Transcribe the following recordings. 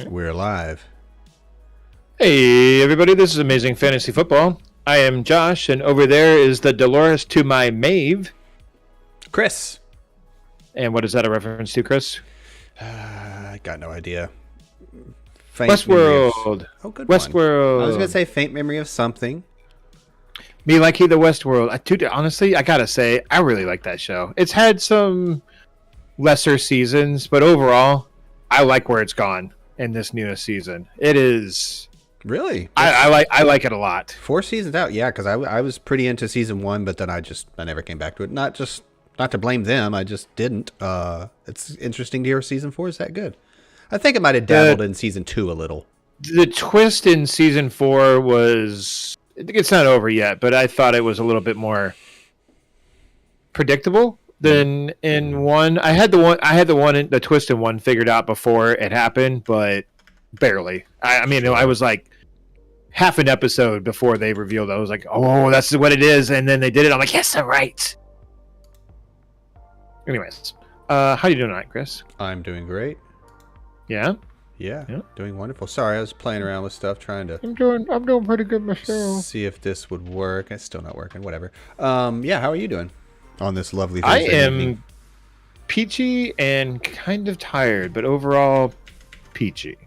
We're live. Hey, everybody, this is Amazing Fantasy Football. I am Josh, and over there is the Dolores to my Maeve. Chris. And what is that a reference to, Chris? I got no idea. Westworld. Oh, good Westworld. one. I was going to say faint memory of something. Me like he the Westworld. Dude, honestly, I got to say, I really like that show. It's had some lesser seasons, but overall, I like where it's gone in this newest season. It is... Really? I like it a lot. 4 seasons out, yeah, because I was pretty into season 1, but then I never came back to it. Not to blame them, I just didn't. It's interesting to hear season 4 is that good. I think it might have dabbled in season 2 a little. The twist in season 4 was... It's not over yet, but I thought it was a little bit more predictable than in 1. I had the twist in 1 figured out before it happened, but barely. I mean, I was like half an episode before they revealed it. I was like, oh, that's what it is. And then they did it. I'm like, yes, I'm right. Anyways, how you doing tonight, Chris? I'm doing great. Yeah? Yeah, doing wonderful. Sorry, I was playing around with stuff, trying to... I'm doing pretty good myself. See if this would work. It's still not working. Whatever. Yeah, how are you doing on this lovely I Thursday am evening? peachy and kind of tired, but overall peachy.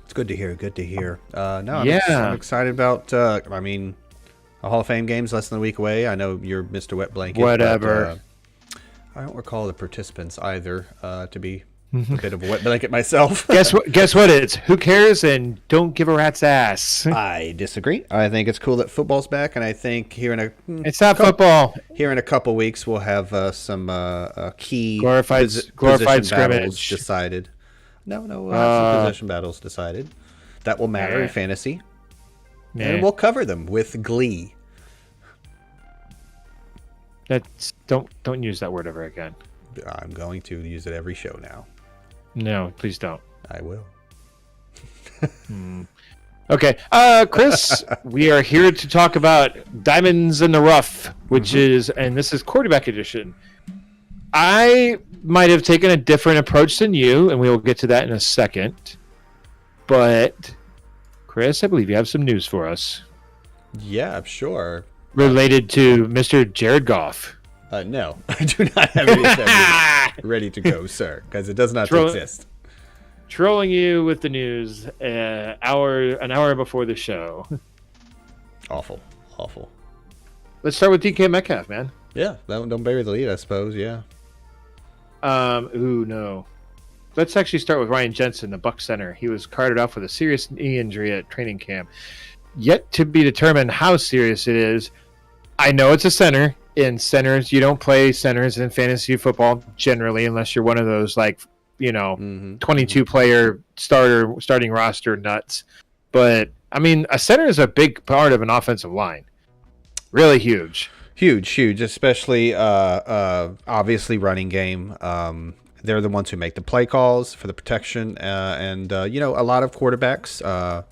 It's good to hear. Good to hear. I'm excited about. The Hall of Fame game's less than a week away. I know you're Mr. Wet Blanket. Whatever. I don't recall the participants either. To be a bit of a wet blanket myself. Guess what? It's who cares and don't give a rat's ass. I disagree. I think it's cool that football's back, and I think It's not football. Here in a couple weeks, we'll have some key glorified battles scrimmage decided. No, some position battles decided that will matter in fantasy, and we'll cover them with glee. Don't use that word ever again. I'm going to use it every show now. No, please don't. I will. Okay, Chris, we are here to talk about Diamonds in the Rough, which is, and this is quarterback edition. I might have taken a different approach than you, and we will get to that in a second. But, Chris, I believe you have some news for us. Yeah, I'm sure. Related to Mr. Jared Goff. No, I do not have anything ready to go, sir, because it does not exist. Trolling you with the news an hour before the show. Awful. Let's start with DK Metcalf, man. Yeah, don't bury the lead, I suppose. Yeah. No. Let's actually start with Ryan Jensen, the Bucs center. He was carted off with a serious knee injury at training camp. Yet to be determined how serious it is. I know it's a center. In centers, you don't play centers in fantasy football generally, unless you're one of those 22-player starting roster nuts. But I mean, a center is a big part of an offensive line. Really huge. Huge, especially obviously running game. They're the ones who make the play calls for the protection, and a lot of quarterbacks.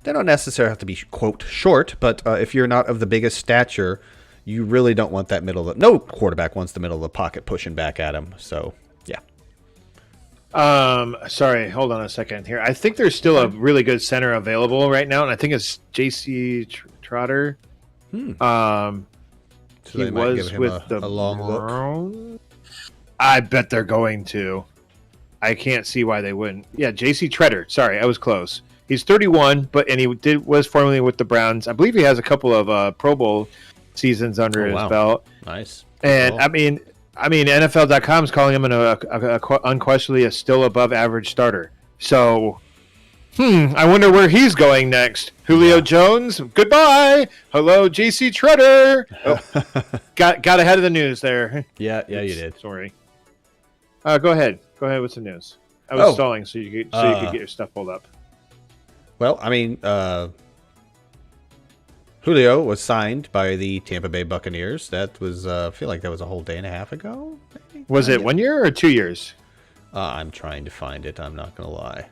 They don't necessarily have to be, quote, short, but if you're not of the biggest stature, you really don't want that no quarterback wants the middle of the pocket pushing back at him. So, yeah. Sorry, hold on a second here. I think there's still a really good center available right now, and I think it's J.C. Trotter. So he was with the long look. I bet they're going to. I can't see why they wouldn't. Yeah, J.C. Tretter. Sorry, I was close. He's 31, and he was formerly with the Browns. I believe he has a couple of Pro Bowl seasons under his belt. Nice. And I mean, NFL.com is calling him unquestionably a still above average starter. So, I wonder where he's going next. Julio Jones, goodbye. Hello, J.C. Tretter. Oh, got ahead of the news there. Yeah, you did. Sorry. Go ahead with some news. I was stalling so you could get your stuff pulled up. Well, I mean, Julio was signed by the Tampa Bay Buccaneers. That was, I feel like that was a whole day and a half ago. Maybe? Was it 1 year or 2 years? I'm trying to find it. I'm not going to lie.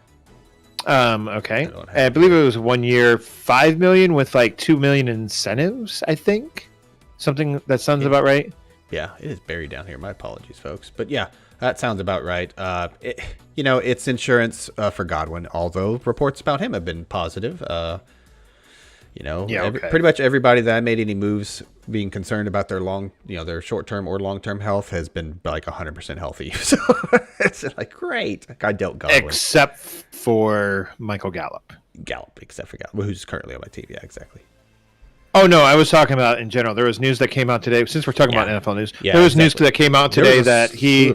Okay. I believe it was 1 year, $5 million with $2 million incentives, I think. Something that sounds about right. Yeah, it is buried down here. My apologies, folks. But yeah, that sounds about right. It's insurance for Godwin, although reports about him have been positive. Pretty much everybody that I made any moves being concerned about their short-term or long-term health has been like 100% healthy. So it's like, great. I dealt Godwin. Except for Michael Gallup. Except for Gallup, who's currently on my team. Yeah, exactly. Oh, no, I was talking about in general. There was news that came out today. Since we're talking about NFL news, yeah, there was news that came out today that he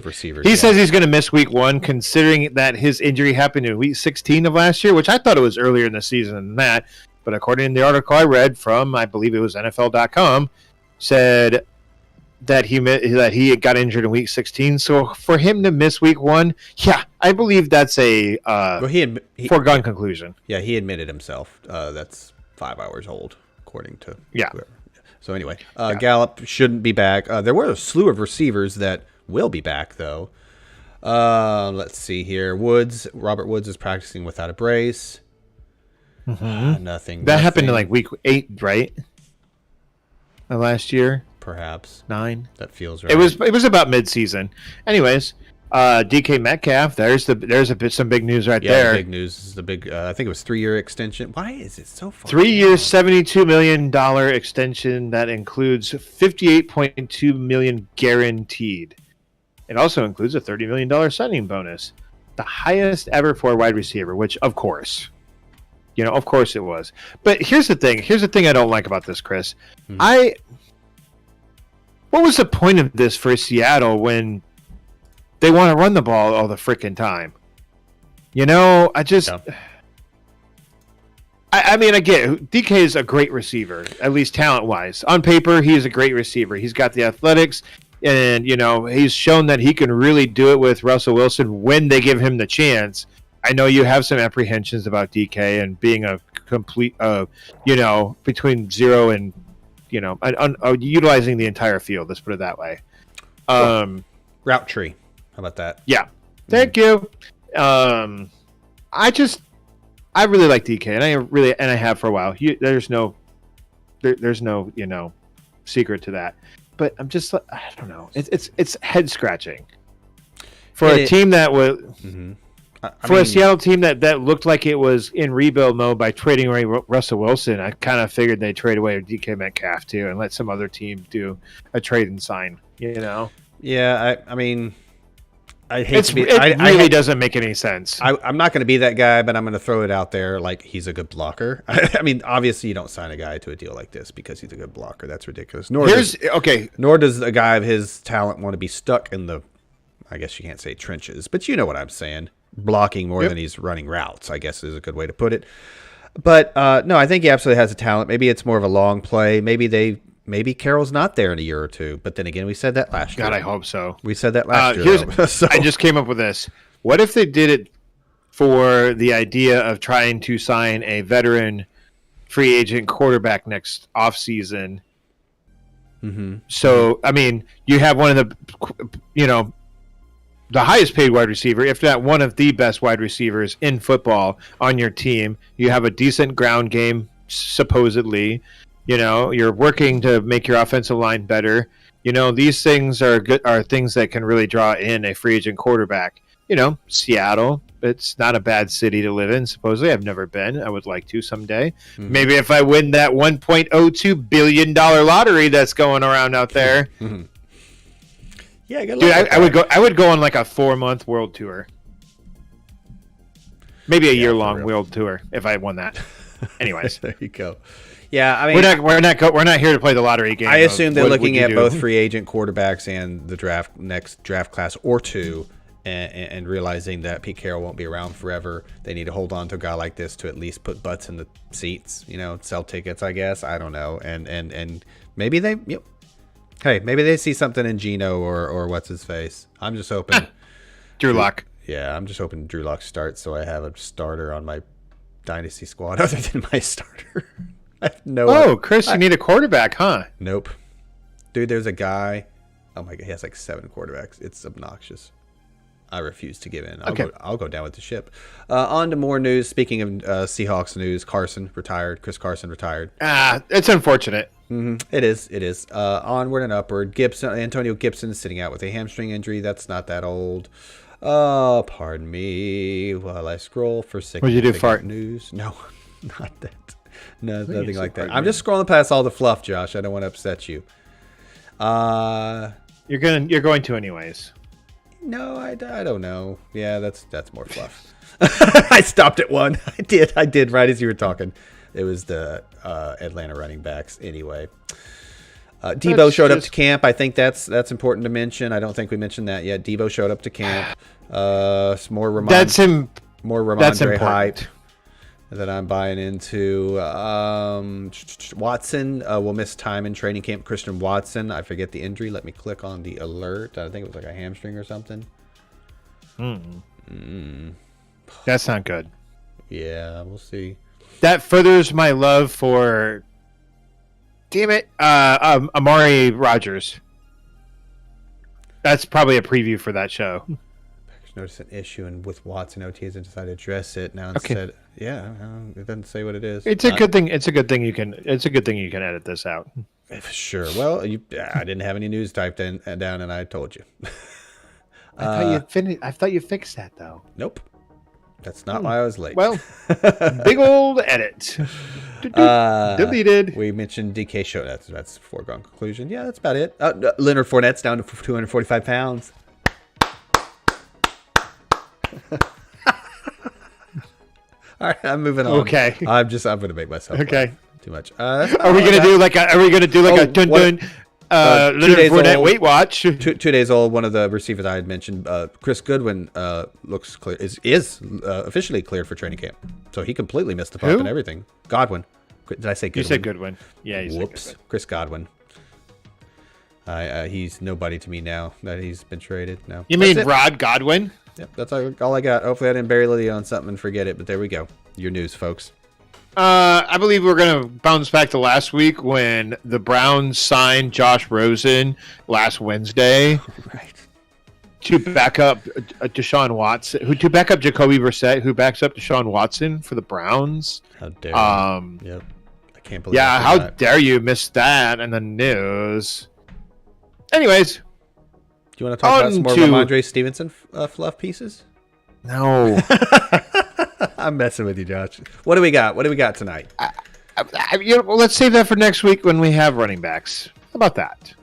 says he's going to miss week 1, considering that his injury happened in week 16 of last year, which I thought it was earlier in the season than that. But according to the article I read from, I believe it was NFL.com, said that he got injured in week 16. So for him to miss week 1, yeah, I believe that's a foregone conclusion. Yeah, he admitted himself. That's 5 hours old, according to whoever. So anyway, Gallup shouldn't be back. There were a slew of receivers that will be back, though. Let's see here. Robert Woods is practicing without a brace. Nothing. That happened in like week 8, right? Last year, perhaps 9. That feels right. It was about mid-season. Anyways, DK Metcalf. There's some big news right there. Big news is the big. I think it was 3-year extension. Why is it so far? 3 years, $72 million extension that includes $58.2 million guaranteed. It also includes a $30 million signing bonus, the highest ever for a wide receiver. Which, of course. Of course it was. But here's the thing. Here's the thing I don't like about this, Chris. What was the point of this for Seattle when they want to run the ball all the freaking time? I mean, I get it. DK is a great receiver, at least talent-wise. On paper, he is a great receiver. He's got the athletics, and, he's shown that he can really do it with Russell Wilson when they give him the chance. I know you have some apprehensions about DK and being a complete, between 0 and, utilizing the entire field. Let's put it that way. Route tree. How about that? Yeah. Thank you. I really like DK, and I have for a while. There's no secret to that. But I'm just, I don't know. It's head scratching for a team that was. Mm-hmm. A Seattle team that looked like it was in rebuild mode by trading away Russell Wilson. I kind of figured they'd trade away DK Metcalf too and let some other team do a trade and sign. Yeah, I mean, I hate it. To be, it really doesn't make any sense. I'm not going to be that guy, but I'm going to throw it out there like he's a good blocker. I mean, obviously you don't sign a guy to a deal like this because he's a good blocker. That's ridiculous. Nor does a guy of his talent want to be stuck in the, I guess you can't say trenches, but you know what I'm saying. Blocking more than he's running routes, I guess is a good way to put it. But no, I think he absolutely has a talent. Maybe it's more of a long play. Maybe Carroll's not there in a year or two. But then again, we said that last year. God, I hope so. We said that last year. So. I just came up with this. What if they did it for the idea of trying to sign a veteran free agent quarterback next offseason? Mm-hmm. So, I mean, you have one of the, the highest paid wide receiver, if not one of the best wide receivers in football on your team. You have a decent ground game, supposedly. You're working to make your offensive line better. These things are things that can really draw in a free agent quarterback. Seattle, it's not a bad city to live in, supposedly. I've never been. I would like to someday. Mm-hmm. Maybe if I win that $1.02 billion lottery that's going around out there. Mm-hmm. Yeah, good dude, I would go on like a 4-month world tour. Maybe a year-long world tour if I won that. Anyways, there you go. Yeah, I mean, we're not here to play the lottery game. I assume they're looking at both free agent quarterbacks and the next draft class or two, and realizing that Pete Carroll won't be around forever. They need to hold on to a guy like this to at least put butts in the seats. Sell tickets. I guess I don't know, and maybe they. Hey, maybe they see something in Geno or what's his face. I'm just hoping. Drew Lock. Yeah, I'm just hoping Drew Lock starts so I have a starter on my dynasty squad other than my starter. I have no. Oh, Chris, you need a quarterback, huh? Nope. Dude, there's a guy. Oh my God, he has like 7 quarterbacks. It's obnoxious. I refuse to give in. I'll go down with the ship. On to more news. Speaking of Seahawks news, Chris Carson retired. It's unfortunate. It is. It is. Onward and upward. Antonio Gibson is sitting out with a hamstring injury. That's not that old. Pardon me while I scroll for sake What did you do, fart? news. No, not that. No, nothing like that. I'm just scrolling past all the fluff, Josh. I don't want to upset you. You're going to anyways. No, I don't know. Yeah, that's more fluff. I stopped at one. I did right as you were talking. It was the Atlanta running backs anyway. Debo showed up to camp. I think that's important to mention. I don't think we mentioned that yet. Debo showed up to camp. Some more Ramondre hype that I'm buying into. Watson will miss time in training camp. Christian Watson, I forget the injury. Let me click on the alert. I think it was like a hamstring or something. That's not good. Yeah, we'll see. That furthers my love for, damn it, Amari Rodgers. That's probably a preview for that show. Notice an issue, and with Watson, OTAs have decided to address it now instead. Okay. Yeah, it doesn't say what it is. It's a good thing. It's a good thing you can edit this out. Sure. Well, I didn't have any news typed down, and I told you. I thought you fixed that though. Nope. That's not why I was late. Well, big old edit. Deleted. We mentioned DK show. That's a foregone conclusion. Yeah, that's about it. Leonard Fournette's down to 245 pounds. All right, I'm moving on. Okay. I'm going to make myself okay. Too much. Are we going to do like a Leonard Fournette weight watch? 2 days old. One of the receivers I had mentioned, Chris Goodwin, looks clear. Is officially cleared for training camp. So he completely missed the pump and everything. Godwin. Did I say Goodwin? You said Goodwin. Yeah. Whoops. Chris Godwin. He's nobody to me now that he's been traded. No. You mean Rod Godwin? Yep, that's all I got. Hopefully I didn't bury Lydia on something and forget it, but there we go. Your news, folks. I believe we're going to bounce back to last week when the Browns signed Josh Rosen last Wednesday. Right. To back up Deshaun Watson, to back up Jacoby Brissett, who backs up Deshaun Watson for the Browns. How dare you. Yep. I can't believe Yeah, how dare you miss that in the news. Anyways. Do you want to talk about some more Ramondre Stevenson fluff pieces? No. I'm messing with you, Josh. What do we got? What do we got tonight? Let's save that for next week when we have running backs. How about that?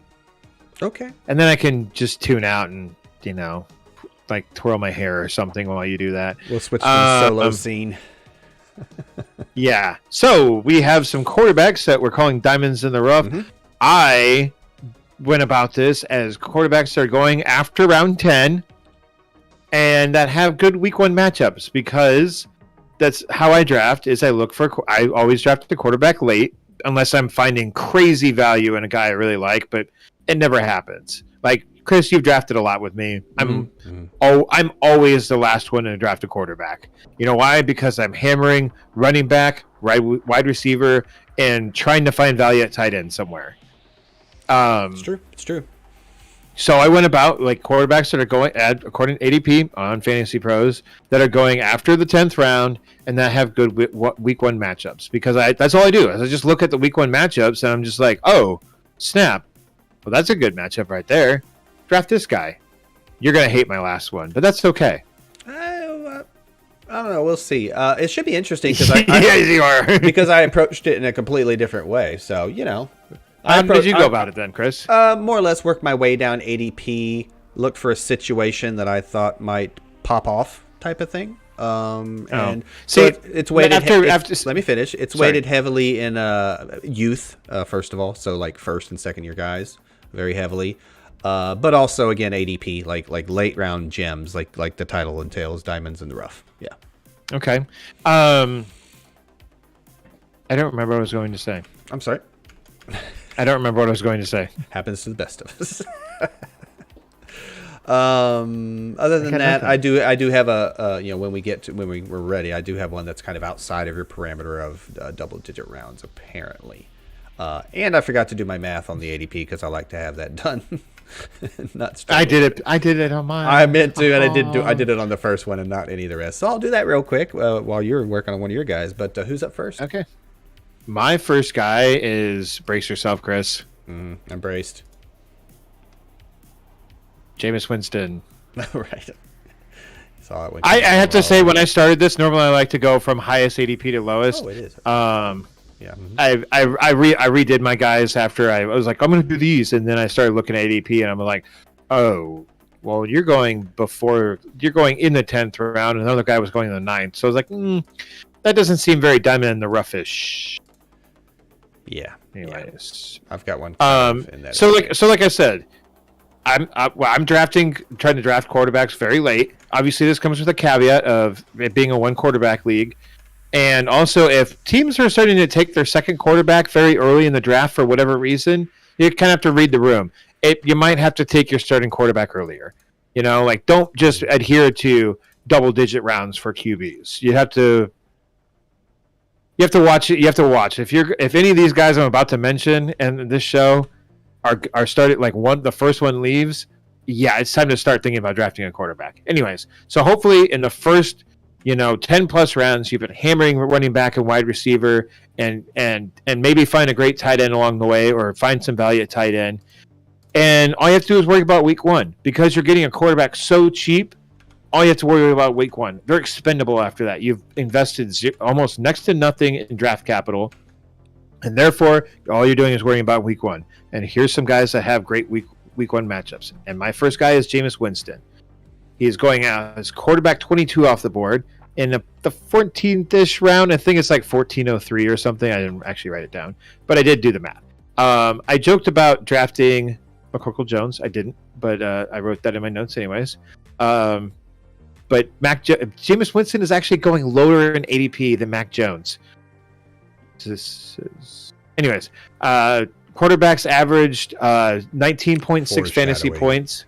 Okay. And then I can just tune out and, like twirl my hair or something while you do that. We'll switch to the solo scene. Yeah. So we have some quarterbacks that we're calling diamonds in the rough. Mm-hmm. I went about this as quarterbacks are going after round 10 and that have good week 1 matchups, because that's how I draft. I always draft the quarterback late unless I'm finding crazy value in a guy I really like, but it never happens. Like Chris, you've drafted a lot with me. I'm always the last one to draft a quarterback. You know why? Because I'm hammering running back, wide receiver, and trying to find value at tight end somewhere. It's true. So I went about like quarterbacks that are going according to ADP on Fantasy Pros that are going after the 10th round and that have good week 1 matchups, because that's all I do is I just look at the week 1 matchups and I'm just like, oh snap, well that's a good matchup right there. Draft this guy. You're gonna hate my last one, but that's okay. I don't know. We'll see. It should be interesting because yes, you are. because I approached it in a completely different way. So how did you go about it then, Chris? More or less worked my way down ADP, looked for a situation that I thought might pop off type of thing. And so it's weighted. Let me finish. It's weighted heavily in youth, first of all. So like first and second year guys, very heavily. But also again ADP, like late round gems, like the title entails, diamonds in the rough. Yeah. Okay. I don't remember what I was going to say. I'm sorry. I don't remember what I was going to say. Happens to the best of us. Other than that, I do have when we're ready, I do have one that's kind of outside of your parameter of double-digit rounds, apparently. And I forgot to do my math on the ADP because I like to have that done. I did it on mine. I meant to, and I did it on the first one and not any of the rest. So I'll do that real quick while you're working on one of your guys. But who's up first? Okay. My first guy is, brace yourself, Chris. I'm braced. Jameis Winston. Right. Saw it. I have to say, when I started this, normally I like to go from highest ADP to lowest. Oh, it is. Yeah. I redid my guys after I was like, I'm going to do these, and then I started looking at ADP, and I'm like, oh, well, you're going in the 10th round, and another guy was going in the 9th. So I was like, that doesn't seem very diamond in the roughish. Yeah. Anyways, yeah. I've got one. In that so like I said, I'm trying to draft quarterbacks very late. Obviously, this comes with a caveat of it being a one quarterback league. And also, if teams are starting to take their second quarterback very early in the draft for whatever reason, you kind of have to read the room. You might have to take your starting quarterback earlier. Like, don't just adhere to double-digit rounds for QBs. You have to watch it. You have to watch. If any of these guys I'm about to mention in this show are started, like the first one leaves, yeah, it's time to start thinking about drafting a quarterback. Anyways, so hopefully in the first 10 plus rounds, you've been hammering running back and wide receiver, and maybe find a great tight end along the way, or find some value at tight end. And all you have to do is worry about week one, because you're getting a quarterback so cheap. All you have to worry about week one. They're expendable after that. You've invested almost next to nothing in draft capital, and therefore all you're doing is worrying about week one. And here's some guys that have great week one matchups. And my first guy is Jameis Winston. He's going out as quarterback 22 off the board in the 14th-ish round. I think it's like 1403 or something. I didn't actually write it down, but I did do the math. I joked about drafting McCorkle Jones. I didn't, but I wrote that in my notes anyways. But Jameis Winston is actually going lower in ADP than Mac Jones. Anyways, quarterbacks averaged 19.6 fantasy points.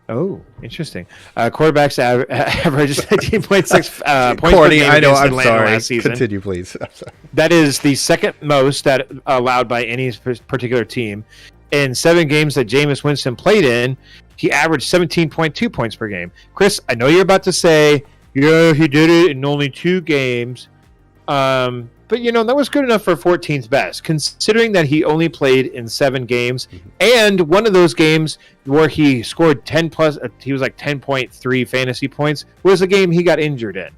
Oh, interesting. Quarterbacks averaged 19.6 points per game I know. against I'm Atlanta sorry. last season. Continue, please. I'm sorry. That is the second most that allowed by any particular team. In 7 games that Jameis Winston played in, he averaged 17.2 points per game. Chris, I know you're about to say, yeah, he did it in only 2 games. But, that was good enough for 14th best, considering that he only played in 7 games. And one of those games where he scored 10 plus, he was like 10.3 fantasy points, was a game he got injured in.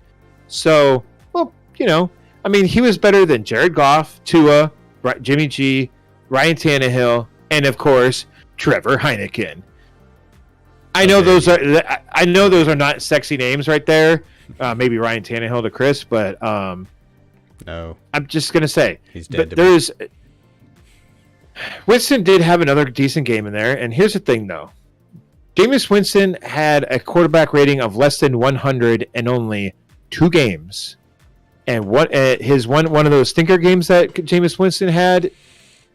So, well, he was better than Jared Goff, Tua, Jimmy G, Ryan Tannehill, and of course, Trevor Heineken. I know those are not sexy names right there. Maybe Ryan Tannehill to Chris, but no, I'm just gonna say he's dead. Winston did have another decent game in there, and here's the thing though: Jameis Winston had a quarterback rating of less than 100 in only 2 games, and one of those stinker games that Jameis Winston had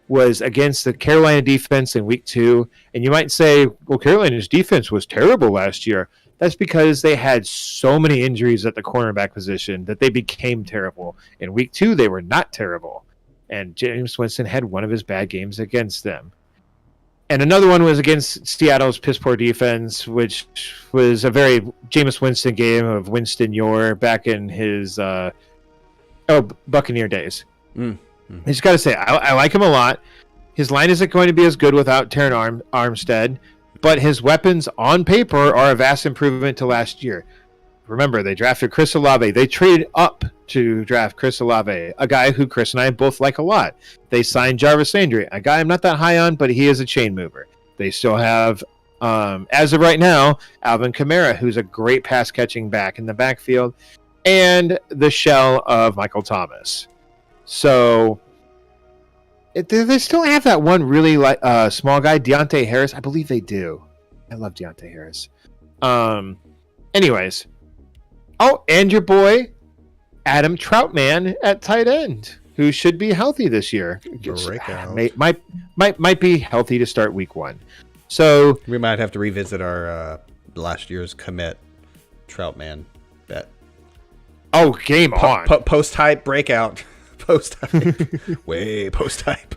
was against the Carolina defense in week 2. And you might say, well, Carolina's defense was terrible last year. That's because they had so many injuries at the cornerback position that they became terrible. In week 2, they were not terrible. And Jameis Winston had one of his bad games against them. And another one was against Seattle's piss-poor defense, which was a very Jameis Winston game of Winston Yore back in his Buccaneer days. I just got to say, I like him a lot. His line isn't going to be as good without Terran Armstead, but his weapons on paper are a vast improvement to last year. Remember, they drafted Chris Olave. They traded up to draft Chris Olave, a guy who Chris and I both like a lot. They signed Jarvis Landry, a guy I'm not that high on, but he is a chain mover. They still have, as of right now, Alvin Kamara, who's a great pass-catching back in the backfield, and the shell of Michael Thomas. So they still have that one really small guy, Deontay Harris. I believe they do. I love Deontay Harris. Anyways. Oh, and your boy, Adam Troutman at tight end, who should be healthy this year. Might be healthy to start week 1. So we might have to revisit our last year's commit Troutman bet. Oh, game on. Post-hype breakout. Post-hype. Way post-hype.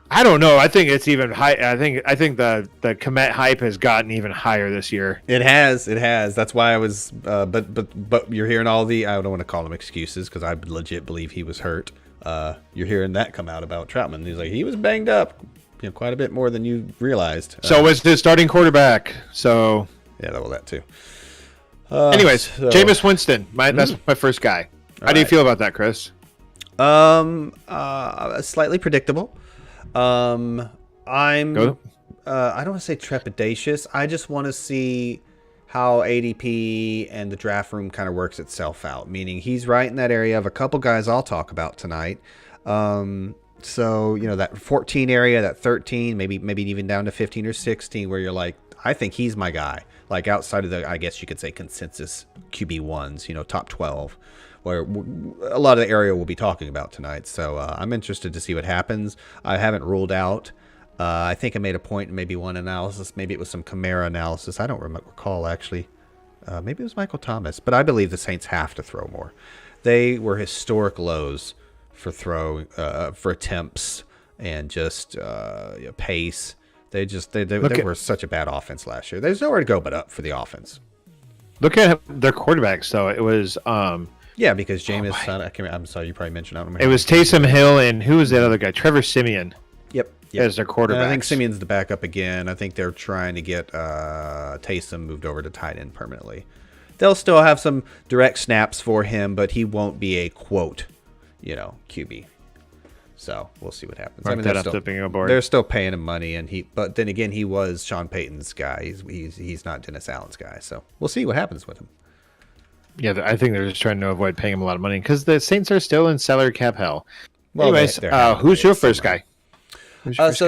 I don't know. I think it's even high. I think the Komet hype has gotten even higher this year. It has. That's why I was. But you're hearing all the. I don't want to call them excuses because I legit believe he was hurt. You're hearing that come out about Troutman. He's like he was banged up, quite a bit more than you realized. So was his starting quarterback. So yeah, well, that too. Anyways, Jameis Winston. That's my first guy. How do you feel about that, Chris? Slightly predictable. I don't want to say trepidatious. I just want to see how ADP and the draft room kind of works itself out. Meaning he's right in that area of a couple guys I'll talk about tonight. So that 14 area, that 13, maybe even down to 15 or 16, where you're like, I think he's my guy. Like outside of the, I guess you could say consensus QB1s, top 12. Where a lot of the area we'll be talking about tonight. So I'm interested to see what happens. I haven't ruled out. I think I made a point in maybe one analysis. Maybe it was some Kamara analysis. I don't recall, actually. Maybe it was Michael Thomas. But I believe the Saints have to throw more. They were historic lows for for attempts and just pace. They were such a bad offense last year. There's nowhere to go but up for the offense. Look at their quarterbacks, though. It was... Yeah, because Jameis, I'm sorry, you probably mentioned that. It was Taysom Hill and who was that other guy? Trevor Siemian. Yep. As their quarterback. I think Simeon's the backup again. I think they're trying to get Taysom moved over to tight end permanently. They'll still have some direct snaps for him, but he won't be a quote, QB. So we'll see what happens. They're still paying him money, but then again, he was Sean Payton's guy. He's not Dennis Allen's guy. So we'll see what happens with him. Yeah, I think they're just trying to avoid paying him a lot of money because the Saints are still in salary cap hell. Well, anyways, who's your first guy?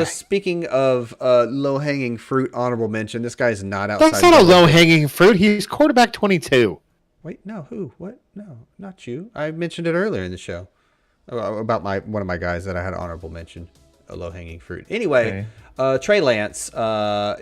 Speaking of low-hanging fruit, honorable mention, this guy's not outside. That's not a low-hanging fruit. He's quarterback 22. Wait, no, who? What? No, not you. I mentioned it earlier in the show about one of my guys that I had honorable mention, a low-hanging fruit. Anyway, Trey Lance,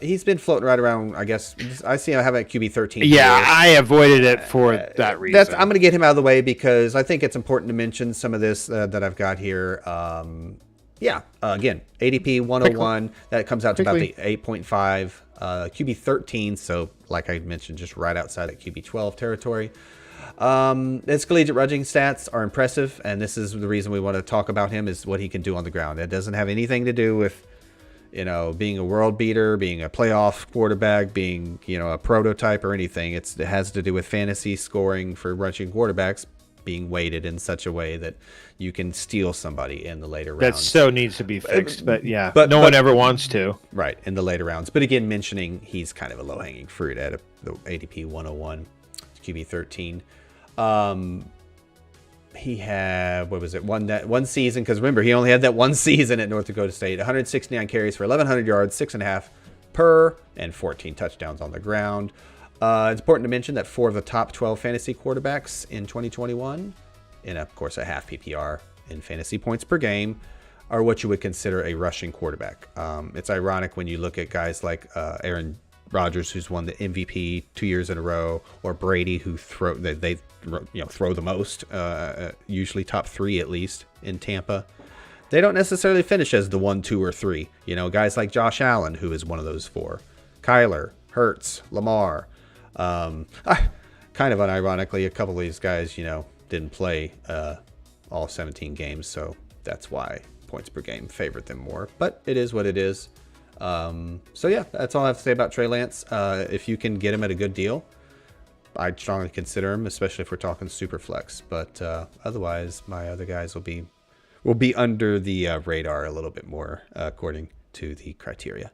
he's been floating right around, I guess. I see him having QB 13. Yeah, I avoided it for that reason. I'm going to get him out of the way because I think it's important to mention some of this that I've got here. Again, ADP 101, that comes out to about the 8.5, QB 13, so like I mentioned, just right outside at QB 12 territory. His collegiate rushing stats are impressive, and this is the reason we want to talk about him, is what he can do on the ground. It doesn't have anything to do with being a world beater, being a playoff quarterback, being a prototype or anything. It has to do with fantasy scoring for rushing quarterbacks being weighted in such a way that you can steal somebody in the later rounds. That so needs to be fixed, but no one ever wants to. Right, in the later rounds. But again, mentioning he's kind of a low-hanging fruit at the ADP 101, QB 13. He had, one season, because remember, he only had that one season at North Dakota State. 169 carries for 1,100 yards, 6.5 per, and 14 touchdowns on the ground. It's important to mention that 4 of the top 12 fantasy quarterbacks in 2021, and of course a half PPR in fantasy points per game, are what you would consider a rushing quarterback. It's ironic when you look at guys like Aaron Rodgers, who's won the MVP 2 years in a row, or Brady, who throw the most, usually top 3 at least in Tampa. They don't necessarily finish as the 1, 2, or 3. Guys like Josh Allen, who is one of those 4, Kyler, Hurts, Lamar. Kind of unironically, a couple of these guys, didn't play all 17 games, so that's why points per game favored them more. But it is what it is. That's all I have to say about Trey Lance. If you can get him at a good deal, I'd strongly consider him, especially if we're talking super flex. But otherwise, my other guys will be under the radar a little bit more, according to the criteria.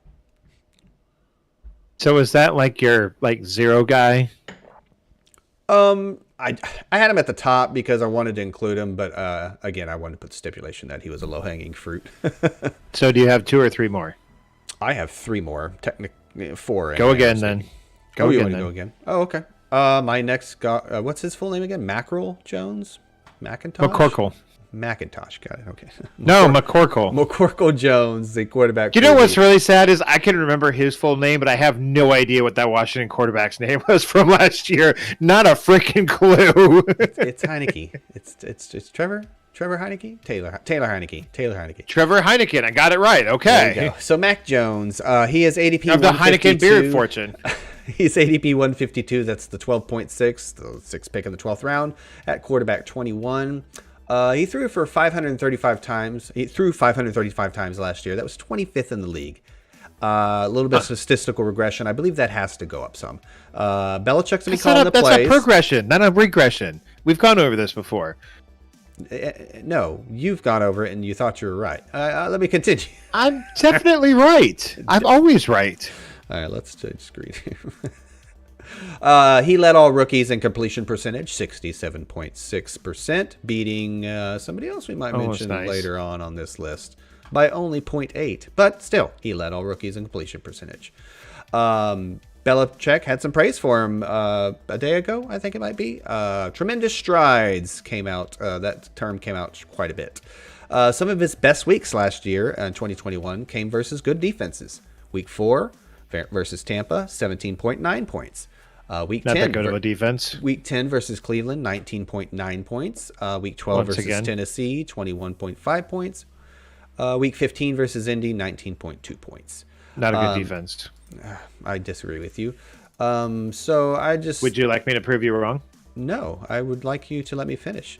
So is that like your zero guy? I had him at the top because I wanted to include him, but again, I wanted to put the stipulation that he was a low-hanging fruit. So do you have 2 or 3 more? I have 3 more, technically 4. Go again then. Go again. Oh, okay. My next guy, what's his full name again? Mackerel Jones? McCorkle. McIntosh, got it. Okay. No, McCorkle. McCorkle Jones, the quarterback. You know what's really sad is I can remember his full name, but I have no idea what that Washington quarterback's name was from last year. Not a freaking clue. It's Heineke. It's Trevor. Trevor Heineke? Taylor Heineke. Trevor Heineken. I got it right. There Okay. you go. So Mac Jones, he is ADP Of the 152. Heineken beard fortune. He's ADP 152. That's the 12.6, the sixth pick in the 12th round at quarterback 21. He threw for 535 times. He threw 535 times last year. That was 25th in the league. A little bit of statistical regression. I believe that has to go up some. Belichick's going to be calling the plays. That's a progression, not a regression. We've gone over this before. No, you've gone over it and you thought you were right. Let me continue. I'm definitely right. I'm always right. All right, let's change screen here. He led all rookies in completion percentage, 67.6%, beating somebody else we might mention later on this list by only 0.8. But still, he led all rookies in completion percentage. Belichick had some praise for him a day ago, I think it might be. Tremendous strides came out. That term came out quite a bit. Some of his best weeks last year in 2021 came versus good defenses. Week 4 versus Tampa, 17.9 points. Week 10 Not that good of a defense. Week 10 versus Cleveland, 19.9 points. Week 12 versus Tennessee, 21.5 points. Week 15 versus Indy, 19.2 points. Not a good defense. I disagree with you. So I just... Would you like me to prove you wrong? No, I would like you to let me finish.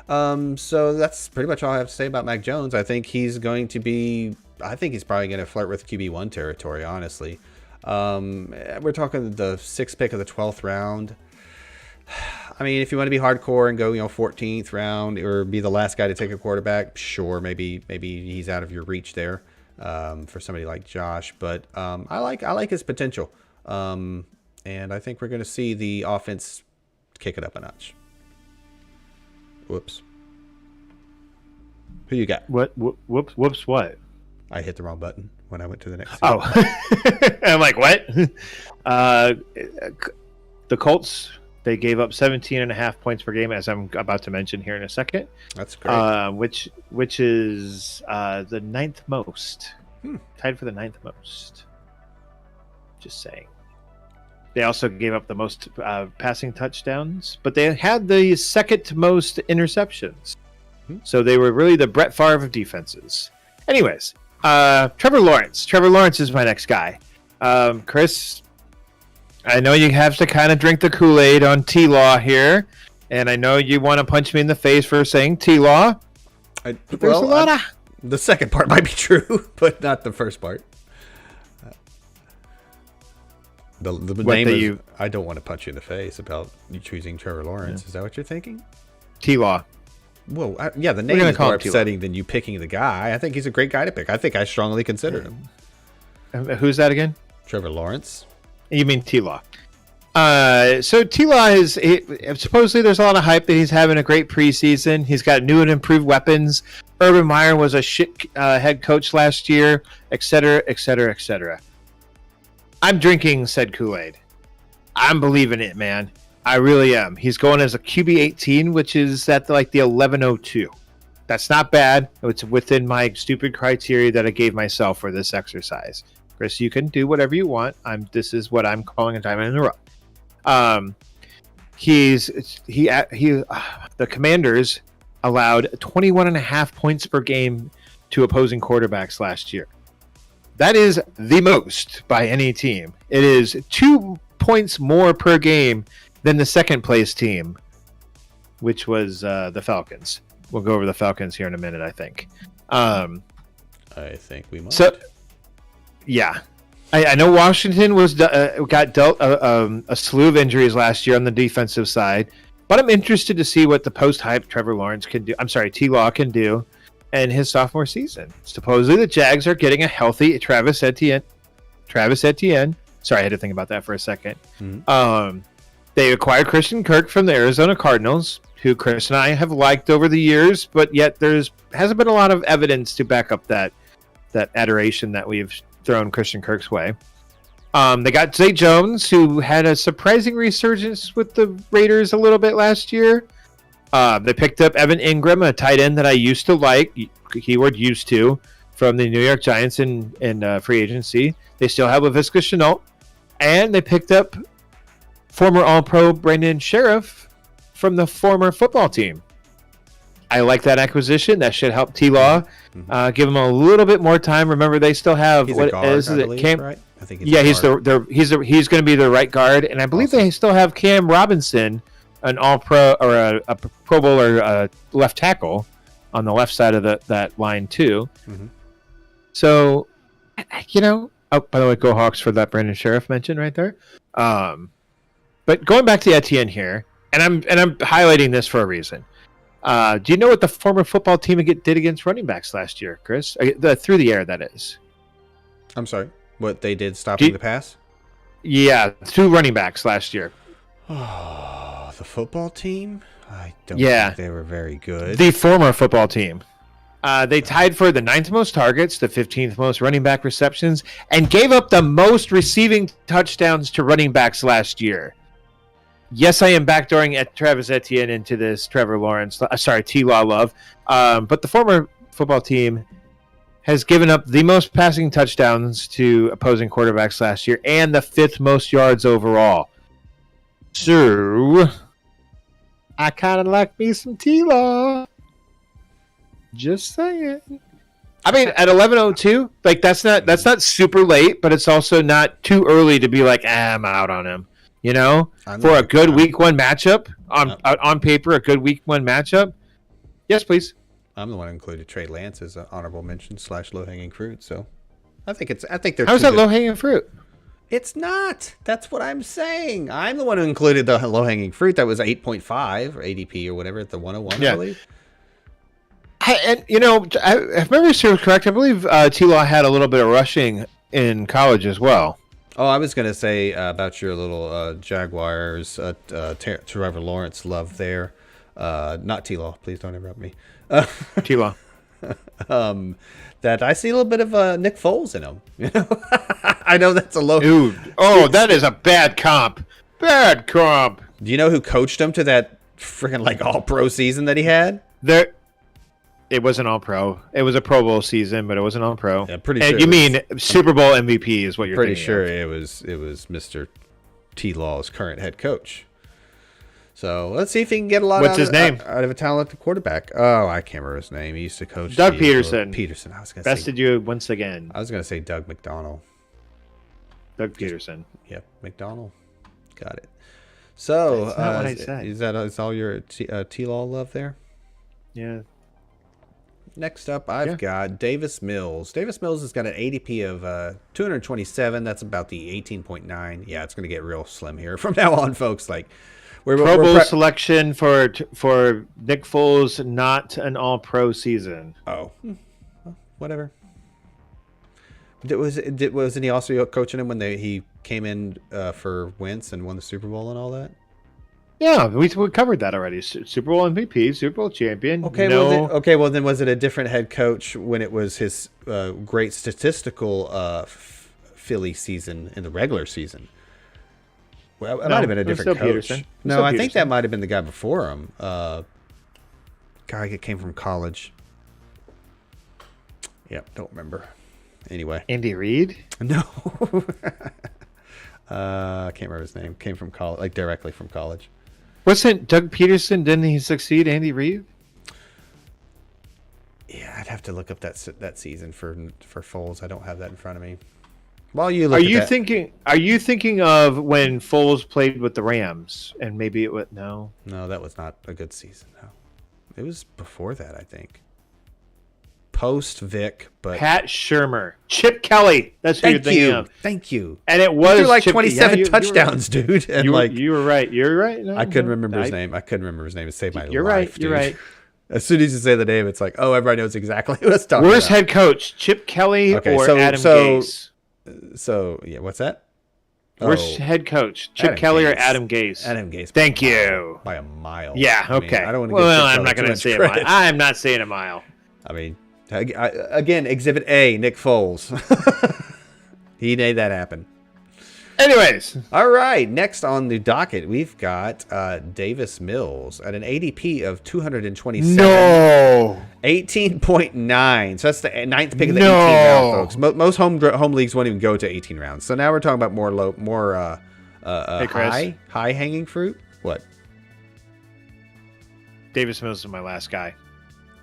So that's pretty much all I have to say about Mac Jones. I think he's going to be... I think he's probably going to flirt with QB1 territory, honestly. We're talking the 6th pick of the 12th round. I mean, if you want to be hardcore and go, 14th round or be the last guy to take a quarterback, sure, maybe he's out of your reach there. For somebody like Josh, but I like his potential, and I think we're going to see the offense kick it up a notch. Whoops. Who you got? What? Whoops! What? I hit the wrong button when I went to the next. Oh, I'm like, what? The Colts, they gave up 17.5 points per game, as I'm about to mention here in a second. That's great. Which is the 9th most. Tied for the 9th most. Just saying. They also gave up the most passing touchdowns, but they had the 2nd most interceptions. So they were really the Brett Favre of defenses. Anyways, Trevor Lawrence. Trevor Lawrence is my next guy. Chris, I know you have to kind of drink the Kool-Aid on T-Law here, and I know you want to punch me in the face for saying T-Law. The second part might be true, but not the first part. The name is, I don't want to punch you in the face about you choosing Trevor Lawrence. Yeah. Is that what you're thinking? T-Law. Well, the name is more upsetting than you picking the guy. I think he's a great guy to pick. I think I strongly consider him. Who's that again? Trevor Lawrence. You mean T-Law. So T-Law is supposedly there's a lot of hype that he's having a great preseason. He's got new and improved weapons. Urban Meyer was a shit head coach last year, etc., etc., etc. I'm drinking said Kool-Aid. I'm believing it, man. I really am. He's going as a QB 18, which is at the 1102. That's not bad. It's within my stupid criteria that I gave myself for this exercise. Chris, you can do whatever you want. This is what I'm calling a diamond in the rough. The Commanders allowed 21.5 points per game to opposing quarterbacks last year. That is the most by any team. It is 2 points more per game than the second place team, which was the Falcons. We'll go over the Falcons here in a minute, I think. I think we might. So, yeah. I know Washington got dealt a slew of injuries last year on the defensive side, but I'm interested to see what the post-hype Trevor Lawrence can do. I'm sorry, T-Law can do in his sophomore season. Supposedly the Jags are getting a healthy Travis Etienne. Sorry, I had to think about that for a second. Mm-hmm. They acquired Christian Kirk from the Arizona Cardinals, who Chris and I have liked over the years, but yet hasn't been a lot of evidence to back up that adoration that we've thrown Christian Kirk's way. They got Zay Jones, who had a surprising resurgence with the Raiders a little bit last year. They picked up Evan Ingram, a tight end that I used to like, keyword used to, from the New York Giants in free agency. They still have Laviska Shenault, and they picked up former All-Pro Brandon Sheriff from the former football team. I like that acquisition. That should help T-Law. Give him a little bit more time. Remember, they still have He's a guard, I believe, right? I think he's going to be the right guard, and I believe they still have Cam Robinson, an All-Pro or a Pro Bowler left tackle on the left side of that line too. So, oh, by the way, go Hawks for that Brandon Sheriff mention right there. But going back to Etienne here, and I'm highlighting this for a reason. Do you know what the former football team did against running backs last year, Chris? Through the air, that is. I'm sorry. What they did stopping the pass? Yeah, 2 running backs last year. Oh, the football team? I don't think they were very good. The former football team. They tied for the 9th most targets, the 15th most running back receptions, and gave up the most receiving touchdowns to running backs last year. Yes, I am backdooring Travis Etienne into this Trevor Lawrence, T-Law love. But the former football team has given up the most passing touchdowns to opposing quarterbacks last year and the 5th most yards overall. So, I kind of like me some T-Law. Just saying. I mean, at 11:02, like that's not super late, but it's also not too early to be like, I'm out on him. For a good week 1 matchup on paper, a good week 1 matchup. Yes, please. I'm the one who included Trey Lance as an honorable mention / low hanging fruit. So, I think they're. How's that low hanging fruit? It's not. That's what I'm saying. I'm the one who included the low hanging fruit. That was 8.5 or ADP or whatever at the 101. I believe. If memory serves correct, I believe T-Law had a little bit of rushing in college as well. Oh, I was going to say about your little Jaguars, Trevor Lawrence love there. Not T-Law. Please don't interrupt me. T-Law. That I see a little bit of Nick Foles in him. I know that's a low. Dude. Oh, that is a bad comp. Bad comp. Do you know who coached him to that freaking all-pro season that he had? It wasn't all-pro. It was a Pro Bowl season, but it wasn't all-pro. Yeah, pretty sure. You mean Super Bowl MVP is what you're pretty thinking sure of. it was Mr. T-Law's current head coach. So let's see if he can get a lot What's his name? Out of a talented quarterback. Oh, I can't remember his name. He used to coach Doug Peterson. Peterson. I was going to Bested you once again. I was going to say Doug McDonald. Doug Peterson. Yep, McDonald. Got it. So that's not what I said. Is all your T-Law love there? Yeah. Next up, I've got Davis Mills. Davis Mills has got an ADP of 227. That's about the 18.9. Yeah, it's going to get real slim here from now on, folks. Pro Bowl selection for Nick Foles, not an All-Pro season. Oh, whatever. Wasn't he also coaching him when he came in for Wentz and won the Super Bowl and all that? Yeah, we covered that already. Super Bowl MVP, Super Bowl champion. Okay, well then was it a different head coach when it was his great statistical Philly season in the regular season? Well, it might have been a different coach. Peterson. No, I think that might have been the guy before him. Guy that came from college. Yep, don't remember. Anyway. Andy Reid? No. I can't remember his name. Came from college, directly from college. Wasn't Doug Peterson, didn't he succeed Andy Reid? Yeah, I'd have to look up that season for Foles. I don't have that in front of me. While you look, Are you thinking of when Foles played with the Rams and maybe it was no? No, that was not a good season. No, it was before that, I think. Post Vic, but Pat Shurmur, Chip Kelly. That's who you're thinking of. Thank you. And it was like 27 touchdowns, dude. And you were right. You're right. No, I couldn't remember his name. I couldn't remember his name. It saved my life. You're right. Dude. You're right. As soon as you say the name, it's like, oh, everybody knows exactly who it's talking Worst about. head coach, Chip Kelly or Adam Gase? So yeah, what's that? Worst head coach, Chip Kelly or Adam Gase? Adam Gase. Thank you. By a mile. Yeah. Okay. I don't want to. Well, I'm not going to say a mile. I'm not saying a mile. I mean, again, Exhibit A, Nick Foles. He made that happen. Anyways. All right. Next on the docket, we've got Davis Mills at an ADP of 227. No. 18.9. So that's the 9th pick of the 18 round, folks. Most home leagues won't even go to 18 rounds. So now we're talking about more high hanging fruit. What? Davis Mills is my last guy.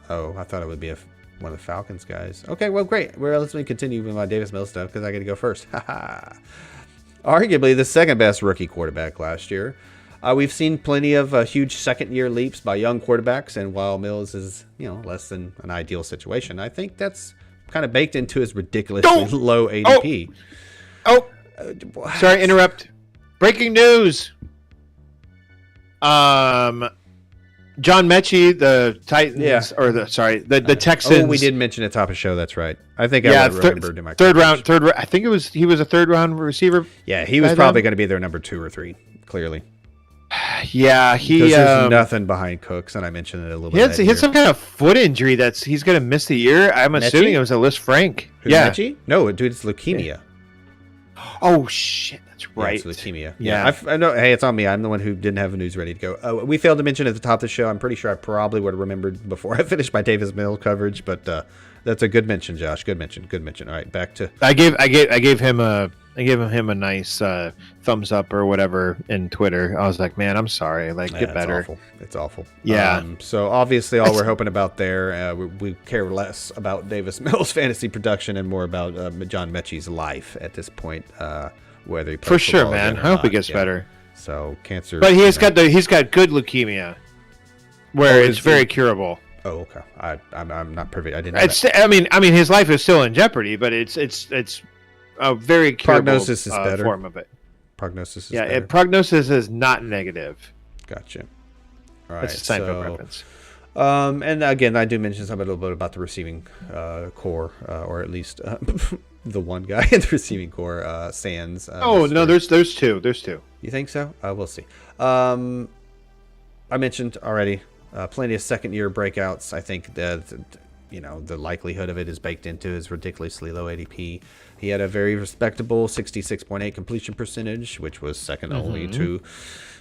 Oh, I thought it would be one of the Falcons guys. Okay, well, great. Well, let's continue with my Davis Mills stuff because I get to go first. Arguably the second best rookie quarterback last year. We've seen plenty of huge second-year leaps by young quarterbacks, and while Mills is, less than an ideal situation, I think that's kind of baked into his ridiculously low ADP. Sorry, interrupt. Breaking news. John Mechie, the Titans, or the Texans. Oh, we did mention at top of the show. That's right. I think I remembered in my third round. I think he was a third round receiver. Yeah, he was probably going to be their number 2 or 3. Clearly. Yeah, because there's nothing behind Cooks, and I mentioned it a little bit. He had some kind of foot injury he's going to miss the year. I'm assuming it was a Liz Frank. Mechie? No, dude, it's leukemia. Yeah. Oh shit, that's right. Yeah, it's leukemia. Yeah, I know. Hey, it's on me. I'm the one who didn't have the news ready to go. We failed to mention at the top of the show. I'm pretty sure I probably would have remembered before I finished my Davis Mills coverage, but that's a good mention, Josh. Good mention. All right, back to. I gave him a nice thumbs up or whatever in Twitter. I was like, man, I'm sorry. Get better. It's awful. Yeah. So obviously, all we're hoping about there, we care less about Davis Mills' fantasy production and more about John Mechie's life at this point. Whether he plays for sure, man. I hope he gets better. So cancer, but he's got good leukemia, where it's very curable. Oh, okay. I'm not privy. I didn't know that. I mean, his life is still in jeopardy, but it's a very curable prognosis is better. Form of it. Prognosis is better. Yeah, prognosis is not negative. Gotcha. All right. It's a Seinfeld reference. And again, I do mention a little bit about the receiving core, or at least the one guy in the receiving core, Sands. No, there's two. There's two. You think so? We'll see. I mentioned already plenty of second-year breakouts. I think that the likelihood of it is baked into his ridiculously low ADP. He had a very respectable 66.8 completion percentage, which was second only to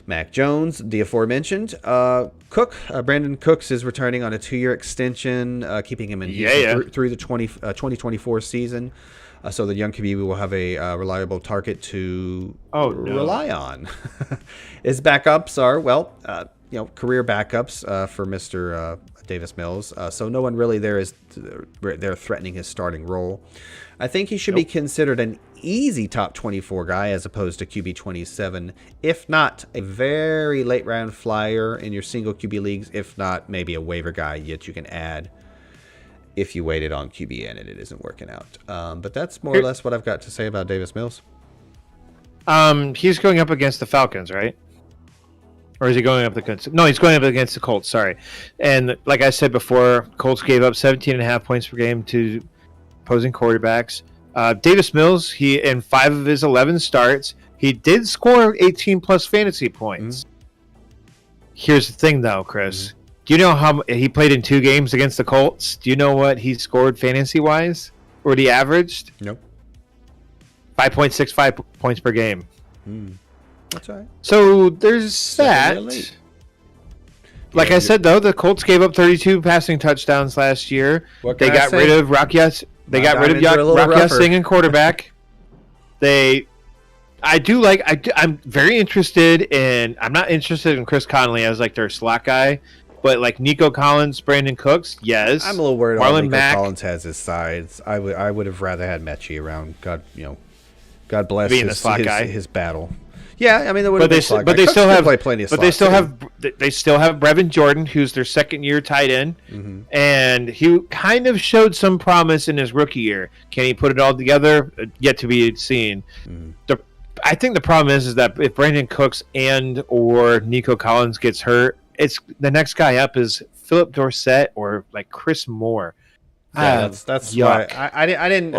Mac Jones, the aforementioned. Brandon Cooks is returning on a 2-year extension, keeping him in Houston through the 2024 season. So the young QB will have a reliable target to rely on. His backups are, career backups for Mr. Davis Mills. So no one really there is they're threatening his starting role. I think he should be considered an easy top 24 guy as opposed to QB 27, if not a very late round flyer in your single QB leagues, if not maybe a waiver guy that you can add if you waited on QB and it isn't working out. But that's more or less what I've got to say about Davis Mills. He's going up against the Falcons, right? Or is he going up against... No, he's going up against the Colts, sorry. And like I said before, Colts gave up 17.5 points per game to opposing quarterbacks. Davis Mills, in 5 of his 11 starts, he did score 18-plus fantasy points. Here's the thing, though, Chris. Do you know how he played in 2 games against the Colts? Do you know what he scored fantasy-wise? Or what he averaged? Nope. 5.65 points per game. That's all right. So there's that. Like I said, though, the Colts gave up 32 passing touchdowns last year. They got rid of Rakia. They got rid of Rakia Singh and quarterback. I'm very interested in. I'm not interested in Chris Conley as their slot guy, but Nico Collins, Brandon Cooks, yes. I'm a little worried. Nico Collins has his sides. I would have rather had Mechie around. God bless being the slot guy. His battle. Yeah, I mean, they still have Brevin Jordan, who's their second-year tight end, and he kind of showed some promise in his rookie year. Can he put it all together? Yet to be seen. I think the problem is that if Brandon Cooks or Nico Collins gets hurt, it's the next guy up is Philip Dorsett or Chris Moore. Yeah, that's why I didn't.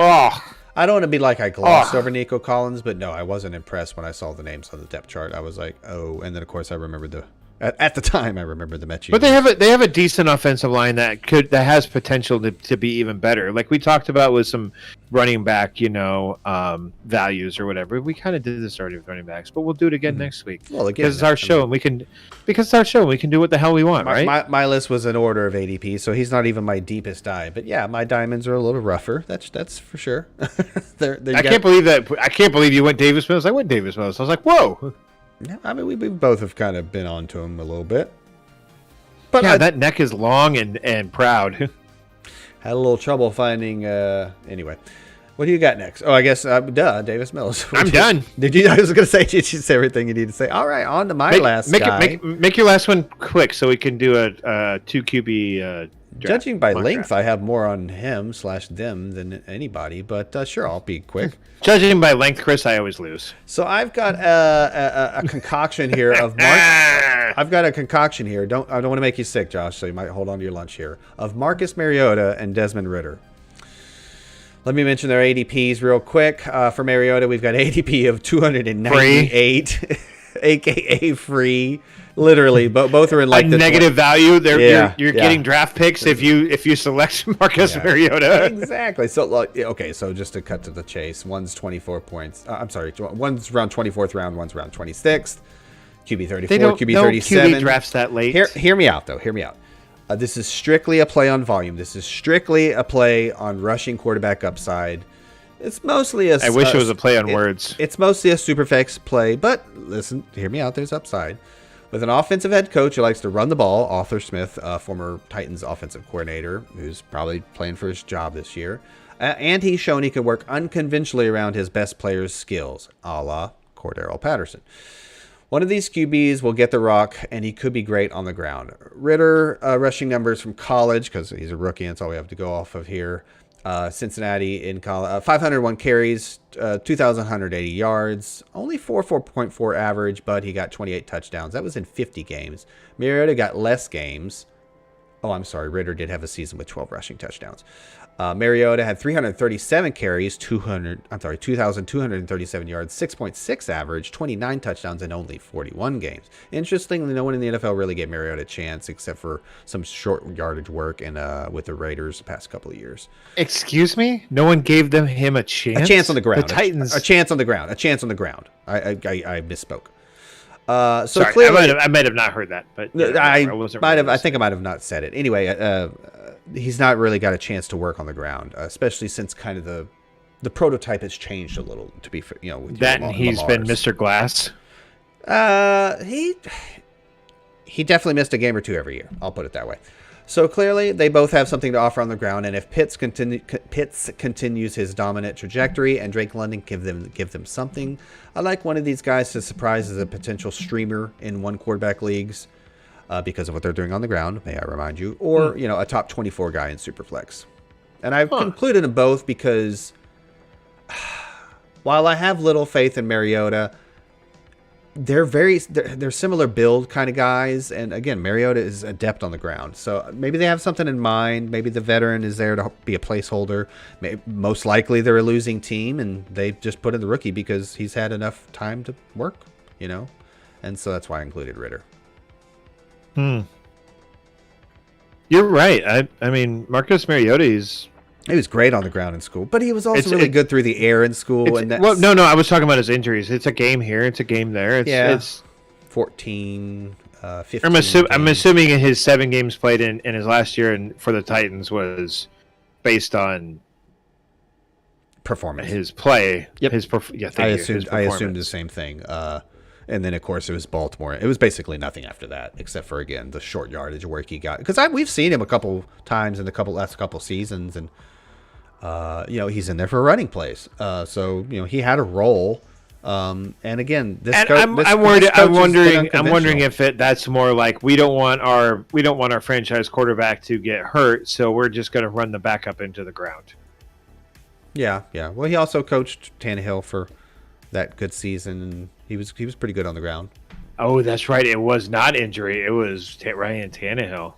I don't want to be I glossed over Nico Collins, but no, I wasn't impressed when I saw the names on the depth chart. I was like, oh, and then of course I remembered at the time I remembered the Mechie. But they have a decent offensive line that has potential to be even better. Like we talked about with some running back, values or whatever. We kind of did this already with running backs, but we'll do it again next week. Well, again, because it's our show and we can do what the hell we want, right? My list was in order of ADP, so he's not even my deepest dive. But yeah, my diamonds are a little rougher. That's for sure. I can't believe that. I can't believe you went Davis Mills. I went Davis Mills. I was like, whoa. Yeah, I mean, we both have kind of been on to him a little bit. But yeah, that neck is long and proud. had a little trouble finding. Anyway, what do you got next? Oh, I guess Davis Mills. I'm done. Did you? I was going to say, did you say everything you need to say? All right, on to my last guy. Make your last one quick so we can do a 2 QB. Judging by length, I have more on him/them than anybody, but sure, I'll be quick. Judging by length, Chris, I always lose. So I've got a concoction here of I've got a concoction here. I don't want to make you sick, Josh, so you might hold on to your lunch here. Of Marcus Mariota and Desmond Ridder. Let me mention their ADPs real quick. For Mariota, we've got ADP of 298, aka free. Literally, both are in like the negative value. You're getting draft picks if you select Marcus Mariota. Exactly. So okay, so just to cut to the chase, one's 24 points. I'm sorry, one's around 24th round, one's around 26th. QB 34, QB 37. QB drafts that late. Hear me out though. Hear me out. This is strictly a play on volume. This is strictly a play on rushing quarterback upside. It's mostly I wish it was a play on words. It's mostly a superflex play, but listen, hear me out. There's upside. With an offensive head coach who likes to run the ball, Arthur Smith, former Titans offensive coordinator, who's probably playing for his job this year, and he's shown he can work unconventionally around his best players' skills, a la Cordero Patterson. One of these QBs will get the rock, and he could be great on the ground. Ridder, rushing numbers from college, because he's a rookie, and that's all we have to go off of here. Cincinnati in college, 501 carries, 2,180 yards, only 4.4 average, but he got 28 touchdowns. That was in 50 games. Mariota got less games. Oh, I'm sorry. Ridder did have a season with 12 rushing touchdowns. Mariota had 337 carries, 2,237 yards, 6.6 average, 29 touchdowns, and only 41 games. Interestingly, no one in the NFL really gave Mariota a chance except for some short yardage work and with the Raiders the past couple of years. Excuse me? No one gave him a chance? A chance on the ground. The Titans. A chance on the ground. A chance on the ground. I misspoke. So sorry, clearly, I might have not heard that, but I think I might have not said it. Anyway, he's not really got a chance to work on the ground, especially since kind of the prototype has changed a little. To be, with that and he's been Mr. Glass. He definitely missed a game or two every year. I'll put it that way. So clearly, they both have something to offer on the ground, and if Pitts continues his dominant trajectory, and Drake London give them something, I like one of these guys to surprise as a potential streamer in one quarterback leagues because of what they're doing on the ground. May I remind you, or a top 24 guy in Superflex, and I've concluded them both because while I have little faith in Mariota, they're similar build kind of guys, and again, Mariota is adept on the ground, so maybe they have something in mind. Maybe the veteran is there to be a placeholder. Most likely they're a losing team, and they just put in the rookie because he's had enough time to work, and so that's why I included Ridder. You're right. I mean, Marcus Mariota he was great on the ground in school, but he was also really good through the air in school. And no, I was talking about his injuries. It's a game here. It's a game there. It's 14, 15. I'm assuming his 7 games played in his last year and for the Titans was based on performance. His play. Yep. I assumed the same thing. And then, of course, it was Baltimore. It was basically nothing after that, except for, again, the short yardage work he got. Because we've seen him a couple times in the last couple seasons, and he's in there for running plays. So he had a role. And again, I'm wondering if that's more like we don't want our franchise quarterback to get hurt, so we're just going to run the backup into the ground. Yeah. Well, he also coached Tannehill for that good season, and he was pretty good on the ground. Oh, that's right. It was not injury. It was Ryan Tannehill.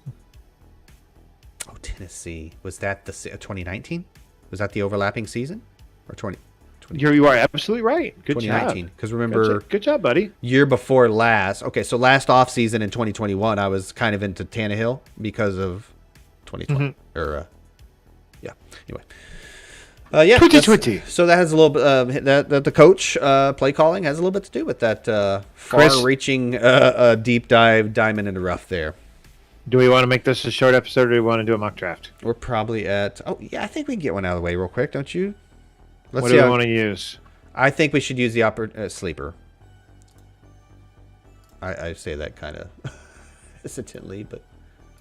Oh, Tennessee. Was that the 2019? Was that the overlapping season? Or 20? You are absolutely right. Good 2019. job. Because remember... Good job, buddy. Year before last. Okay, so last offseason in 2021, I was kind of into Tannehill because of 2020. Anyway. 2020. So that has a little bit. That the coach play calling has a little bit to do with that far-reaching deep dive diamond in the rough there. Do we want to make this a short episode, or do we want to do a mock draft? We're probably at. Oh yeah, I think we can get one out of the way real quick, don't you? What do we want to use? I think we should use the sleeper. I say that kind of hesitantly, but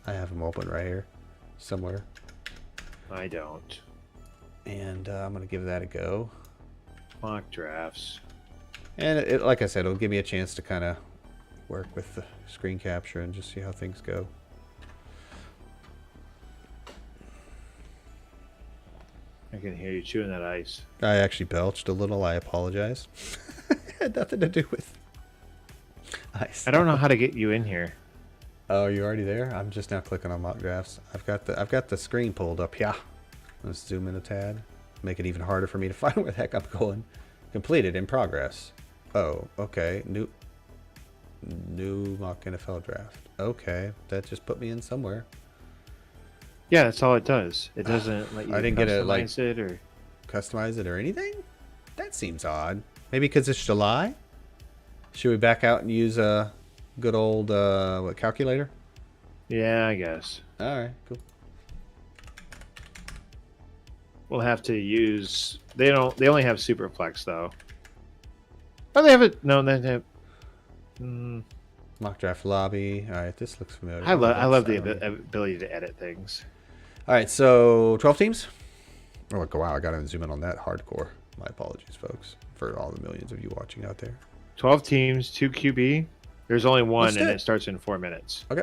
I have them open right here somewhere. I don't. And I'm going to give that a go. Mock drafts. And it, like I said, it'll give me a chance to kind of work with the screen capture and just see how things go. I can hear you chewing that ice. I actually belched a little. I apologize. Had nothing to do with ice. I don't know how to get you in here. Oh, you're already there? I'm just now clicking on mock drafts. I've got the screen pulled up. Yeah. Let's zoom in a tad. Make it even harder for me to find where the heck I'm going. Completed in progress. Oh, okay. New mock NFL draft. Okay, that just put me in somewhere. Yeah, that's all it does. It doesn't let you I didn't get it, like, it or customize it or anything. That seems odd. Maybe because it's July. Should we back out and use a good old what, calculator? Yeah, I guess. All right, cool. We'll have to use. They only have Superflex though. Oh, they have it. No, they have. Mock draft lobby. All right, this looks familiar. I love the ability to edit things. All right, so 12 teams. Oh wow, I got to zoom in on that hardcore. My apologies, folks, for all the millions of you watching out there. 12 teams, 2 QB. There's only one, and it. it starts in 4 minutes. Okay.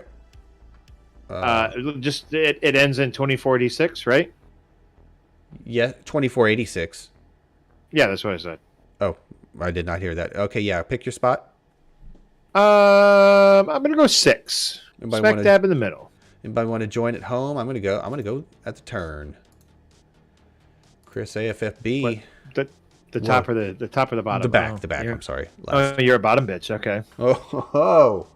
Just it ends in 2486, right? Yeah, 2486. Yeah, that's what I said. Oh, I did not hear that. Okay, yeah, pick your spot. I'm gonna go 6. Smack dab in the middle. Anybody want to join at home? I'm gonna go at the turn. Chris AFFB. What, the top or the top or the bottom? The back. I'm sorry. Oh, you're a bottom bitch. Okay. Oh.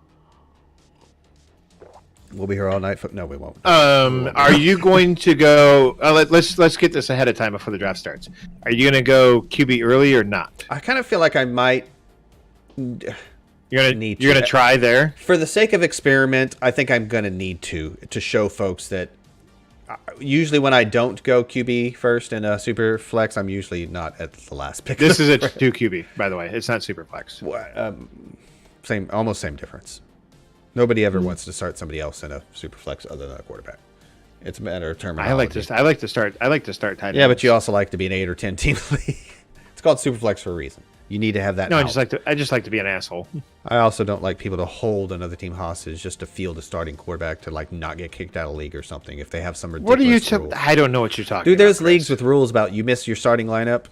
We'll be here all night. No, we won't. Are you going to go? Let's get this ahead of time before the draft starts. Are you going to go QB early or not? I kind of feel like I might. You're gonna try there for the sake of experiment. I think I'm gonna need to show folks that usually when I don't go QB first in a super flex, I'm usually not at the last pick. This is a 2 QB, by the way. It's not super flex. Almost same difference. Nobody ever wants to start somebody else in a super flex other than a quarterback. It's a matter of terminology. I like to start tight ends. Yeah, but you also like to be an 8 or 10 team league. It's called super flex for a reason. You need to have that. No, I just like to be an asshole. I also don't like people to hold another team hostage just to field a starting quarterback to like not get kicked out of league or something if they have some ridiculous rule. I don't know what you're talking about. Dude, there's Chris. leagues with rules about you miss your starting lineup.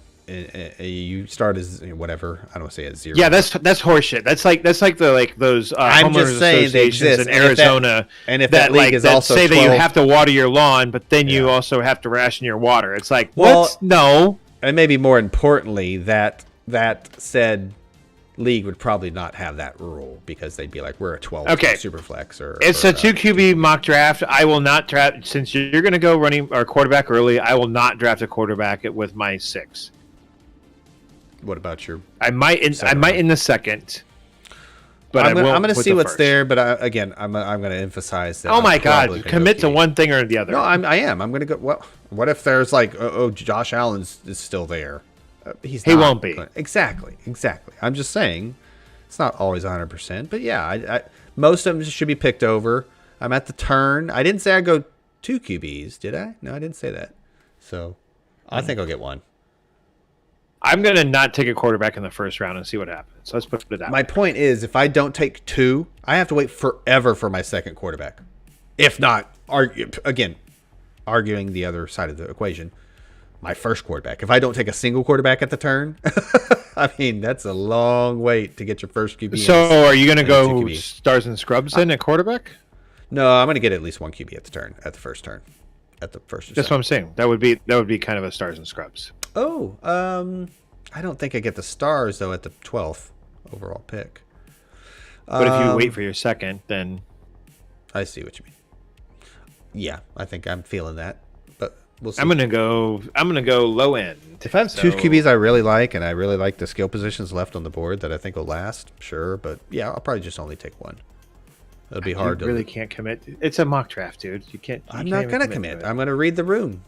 You start as whatever. I don't want to say at 0. Yeah, that's horseshit. That's like those I'm homeowners just saying they associations exist in Arizona. And if that league is also say 12, that you have to water your lawn, but then you also have to ration your water. It's like, what? No. And maybe more importantly, that said league would probably not have that rule because they'd be like, we're a 12 super flex it's a 2 QB mock draft. I will not draft since you're going to go running or quarterback early. I will not draft a quarterback with my 6. What about your? I might in the second, but I'm going to see what's there. But I'm going to emphasize that. Oh my God! Commit to one thing or the other. No, I am. I'm going to go. Well, what if there's like, Josh Allen is still there? He won't be. Exactly. I'm just saying, it's not always 100%. But yeah, I most of them should be picked over. I'm at the turn. I didn't say I'd go 2 QBs, did I? No, I didn't say that. So I think I'll get one. I'm going to not take a quarterback in the first round and see what happens. Let's put it out. My point is, if I don't take 2, I have to wait forever for my second quarterback. If not, arguing the other side of the equation, my first quarterback. If I don't take a single quarterback at the turn, I mean, that's a long wait to get your first QB. So are you going to go stars and scrubs in at quarterback? No, I'm going to get at least one QB at the first turn. That's what I'm saying. That would be kind of a stars and scrubs. Oh, I don't think I get the stars though at the 12th overall pick. But if you wait for your second, then I see what you mean. Yeah, I think I'm feeling that, but we'll see. I'm gonna go low end. Defense. 2 QBs I really like, and I really like the skill positions left on the board that I think will last. Sure, but yeah, I'll probably just only take one. It'll be hard. You really can't commit. It's a mock draft, dude. You can't. I'm not gonna commit. I'm gonna read the room.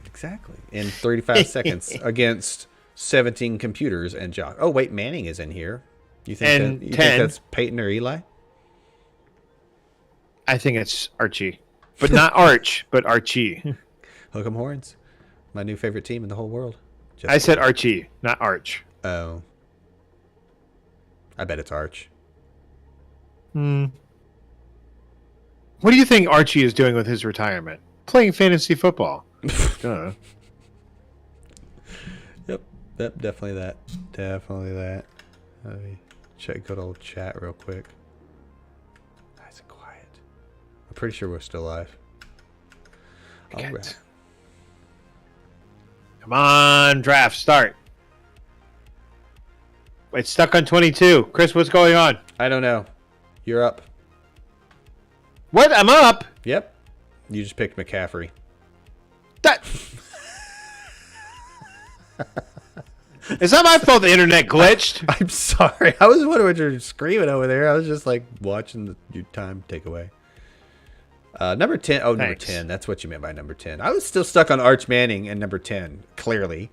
Exactly. In 35 seconds against 17 computers and Josh. Oh, wait, Manning is in here. You think that's Peyton or Eli? I think it's Archie, but not Arch, but Archie. Hook 'em horns. My new favorite team in the whole world. I said Archie, not Arch. Oh. I bet it's Arch. What do you think Archie is doing with his retirement? Playing fantasy football. Yep, definitely that. Definitely that. Let me check good old chat real quick. Nice and quiet. I'm pretty sure we're still live. All right. Come on, draft, start. It's stuck on 22. Chris, what's going on? I don't know. You're up. What? I'm up? Yep. You just picked McCaffrey. That... It's not my fault the internet glitched. I'm sorry. I was wondering what you're screaming over there. I was just like watching your time take away. Number 10. Oh, number 10. That's what you meant by number 10. I was still stuck on Arch Manning and number 10, clearly.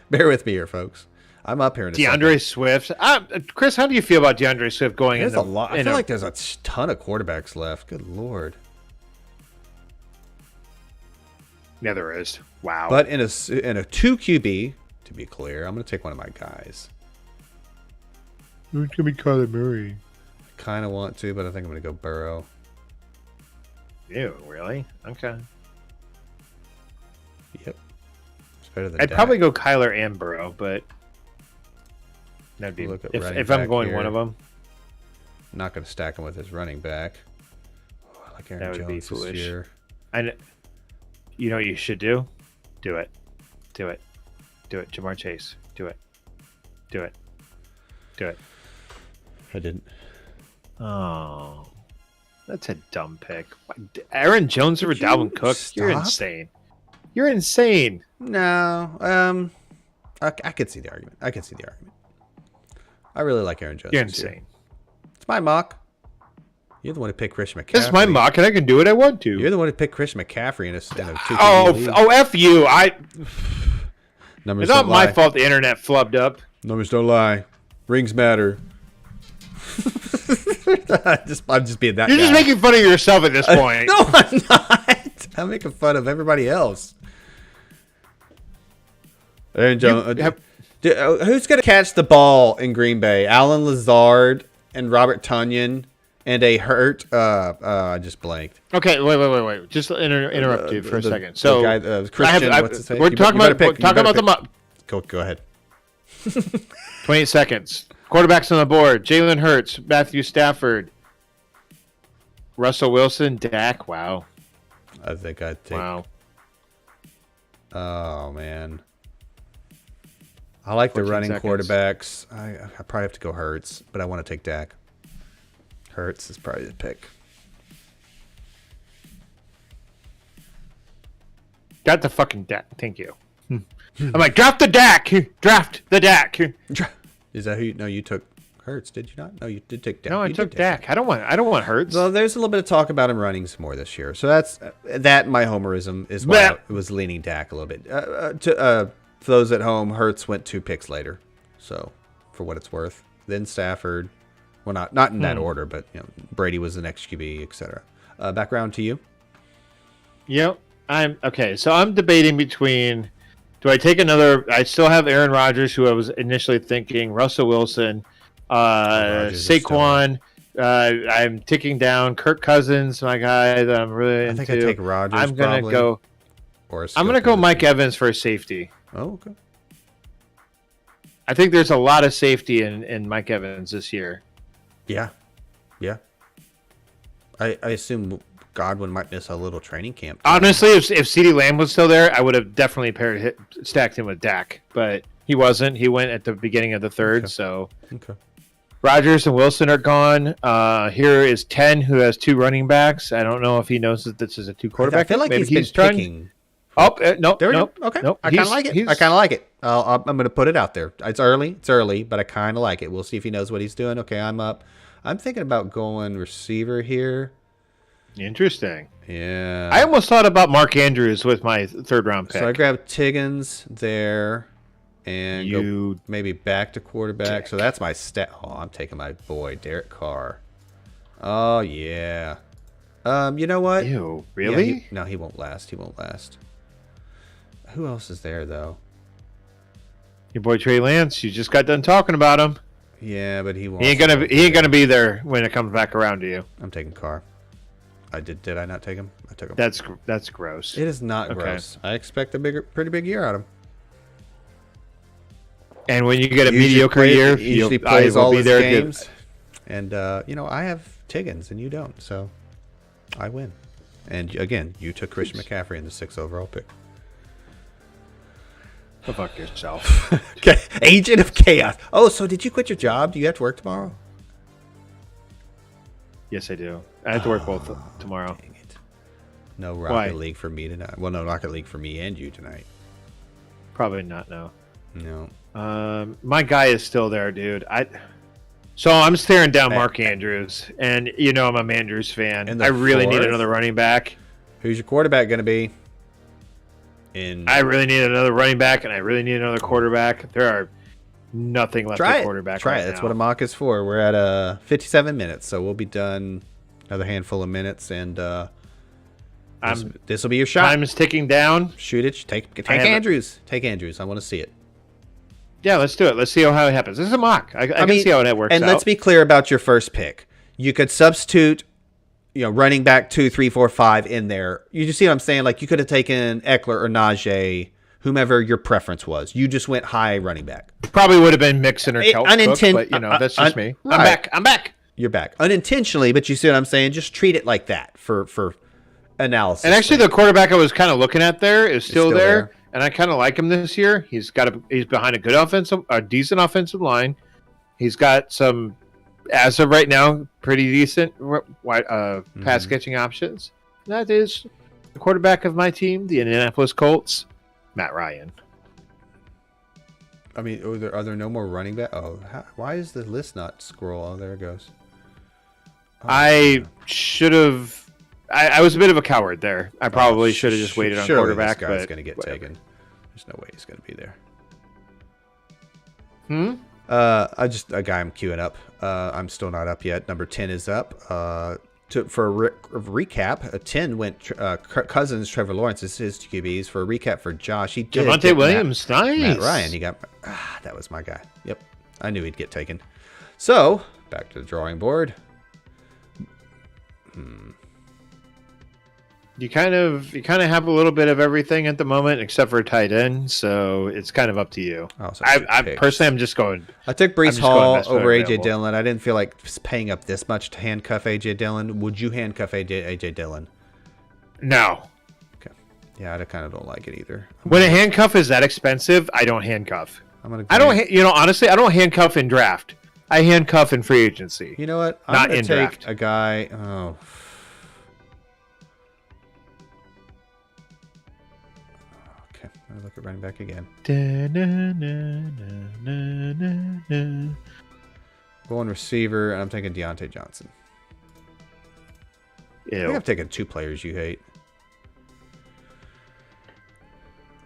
Bear with me here, folks. I'm up here in a DeAndre Swift. Chris, how do you feel about DeAndre Swift going there's a lot. I feel like there's a ton of quarterbacks left. Good Lord. Yeah, there is. Wow. But in a 2 QB, to be clear, I'm going to take one of my guys. It's going to be Kyler Murray. I kind of want to, but I think I'm going to go Burrow. Ew, really? Okay. Yep. It's better than I'd Dak. probably go Kyler and Burrow, but that'd be if I'm going here. one of them. I'm not going to stack him with his running back. Oh, I like Aaron That would be Jones this foolish. year. You know what you should do? Do it. Do it. Do it. Jamar Chase. Do it. Do it. Do it. I didn't. Oh. That's a dumb pick. Aaron Jones over Dalvin Cook? You're insane. You're insane. No. I could see the argument. I really like Aaron Jones. You're insane. It's my mock. You're the one who picked Christian McCaffrey. This is my mock, and I can do what I want to. You're the one who picked Christian McCaffrey in a 2 F you. Numbers It's not don't lie. my fault the internet flubbed up. Numbers don't lie. Rings matter. I'm just being that guy. You're just making fun of yourself at this point. No, I'm not. I'm making fun of everybody else. Aaron Jones. Who's going to catch the ball in Green Bay? Alan Lazard and Robert Tonyan and a hurt. I just blanked. Okay, wait. Just interrupt you for a second. So, the guy, Christian, what's his name? We're talking about the mock. Go ahead. 28 seconds. Quarterbacks on the board: Jalen Hurts, Matthew Stafford, Russell Wilson, Dak. Wow. I think I'd take. Wow. Oh man. I like the running quarterbacks. I probably have to go Hurts, but I want to take Dak. Hurts is probably the pick. Got the fucking Dak. Thank you. I'm like, draft the Dak. Draft the Dak. Is that who? You, no, you took Hurts, did you not? No, you did take Dak. No, I took Dak. I don't want Hurts. Well, there's a little bit of talk about him running some more this year, so that's that. My homerism is why I was leaning Dak a little bit. For those at home, Hurts went 2 picks later, so for what it's worth. Then Stafford, well, not in that order, but Brady was the next QB, etc. Back around to you. Yep, I'm okay. So I'm debating between. Do I take another? I still have Aaron Rodgers, who I was initially thinking. Russell Wilson, Saquon. I'm ticking down Kirk Cousins, my guy that I'm really into. I think I take Rodgers. I'm gonna probably, go. I'm gonna go Mike Evans for a safety. Oh, okay. I think there's a lot of safety in Mike Evans this year. Yeah. I assume Godwin might miss a little training camp. Honestly, if CeeDee Lamb was still there, I would have definitely stacked him with Dak, but he wasn't. He went at the beginning of the third, so. Okay. Rodgers and Wilson are gone. Here is 10, who has 2 running backs. I don't know if he knows that this is a 2 quarterback. I feel like Maybe he's been picking. Oh, no. There we nope, go. Okay. Nope. I kind of like it. I'm going to put it out there. It's early, but I kind of like it. We'll see if he knows what he's doing. Okay, I'm up. I'm thinking about going receiver here. Interesting. Yeah. I almost thought about Mark Andrews with my 3rd round pick. So I grabbed Tiggins there and go maybe back to quarterback. So that's my stat. Oh, I'm taking my boy, Derek Carr. Oh yeah. You know what? Ew, Yeah, really? no, he won't last. He won't last. Who else is there though? Your boy Trey Lance. You just got done talking about him. Yeah, but he won't. He ain't gonna be there when it comes back around to you. I'm taking Carr. Did I not take him? I took him. That's gross. It is not Okay. gross. I expect pretty big year out of him. And when you get a Usually mediocre year, he usually I plays will all be his there. games. And I have Tiggins and you don't, so I win. And again, you took Christian McCaffrey in the 6th overall pick. Go fuck yourself. Okay, agent of chaos. Oh, so did you quit your job? Do you have to work tomorrow? Yes, I do. I have to work both tomorrow. Dang it. No Rocket League for me tonight. Well, no Rocket League for me and you tonight. Probably not. No. No. My guy is still there, dude. So I'm staring down Mark Andrews, and I'm a Andrews fan. And I really need 4th? another running back. Who's your quarterback going to be? I really need another running back, and I really need another quarterback. There are nothing left at quarterback. Try right it. That's now. what a mock is for. We're at 57 minutes, so we'll be done another handful of minutes, and this will be your shot. Time is ticking down. Shoot it. Take Andrews. Take Andrews. I want to see it. Yeah, let's do it. Let's see how it happens. This is a mock. I can see how it works and out. let's be clear about your first pick. You could substitute, running back 2, 3, 4, 5 in there. You just see what I'm saying? Like you could have taken Eckler or Najee, whomever your preference was. You just went high running back. Probably would have been Mixon or Cook, but that's just me. Right. I'm back. You're back unintentionally, but you see what I'm saying? Just treat it like that for analysis. And actually, the quarterback I was kind of looking at there is still there. And I kind of like him this year. He's behind a decent offensive line. He's got some, as of right now, pretty decent pass catching options. That is the quarterback of my team, the Indianapolis Colts, Matt Ryan. I mean, are there no more running back? Oh, why is the list not scroll? Oh, there it goes. Oh, I should have. I was a bit of a coward there. I probably should have just waited on quarterback. This guy's going to get taken. There's no way he's going to be there. A guy I'm queuing up. I'm still not up yet. Number 10 is up. For a recap, a 10 went Cousins, Trevor Lawrence is his QBs. For a recap for Josh, he did Javonte Williams, nice. Matt Ryan, he got. That was my guy. Yep, I knew he'd get taken. So back to the drawing board. You kind of have a little bit of everything at the moment, except for tight end. So it's kind of up to you. I personally, I'm just going. I took Breece Hall over AJ Dillon. I didn't feel like paying up this much to handcuff AJ Dillon. Would you handcuff AJ Dillon? No. Okay. Yeah, I kind of don't like it either. When a handcuff is that expensive, I don't handcuff. Honestly, I don't handcuff in draft. I handcuff in free agency. You know what? I'm going to take draft. A guy. Oh. I'm gonna look at running back again. Going receiver, and I'm taking Deontay Johnson. Ew. I think I've taken 2 players you hate.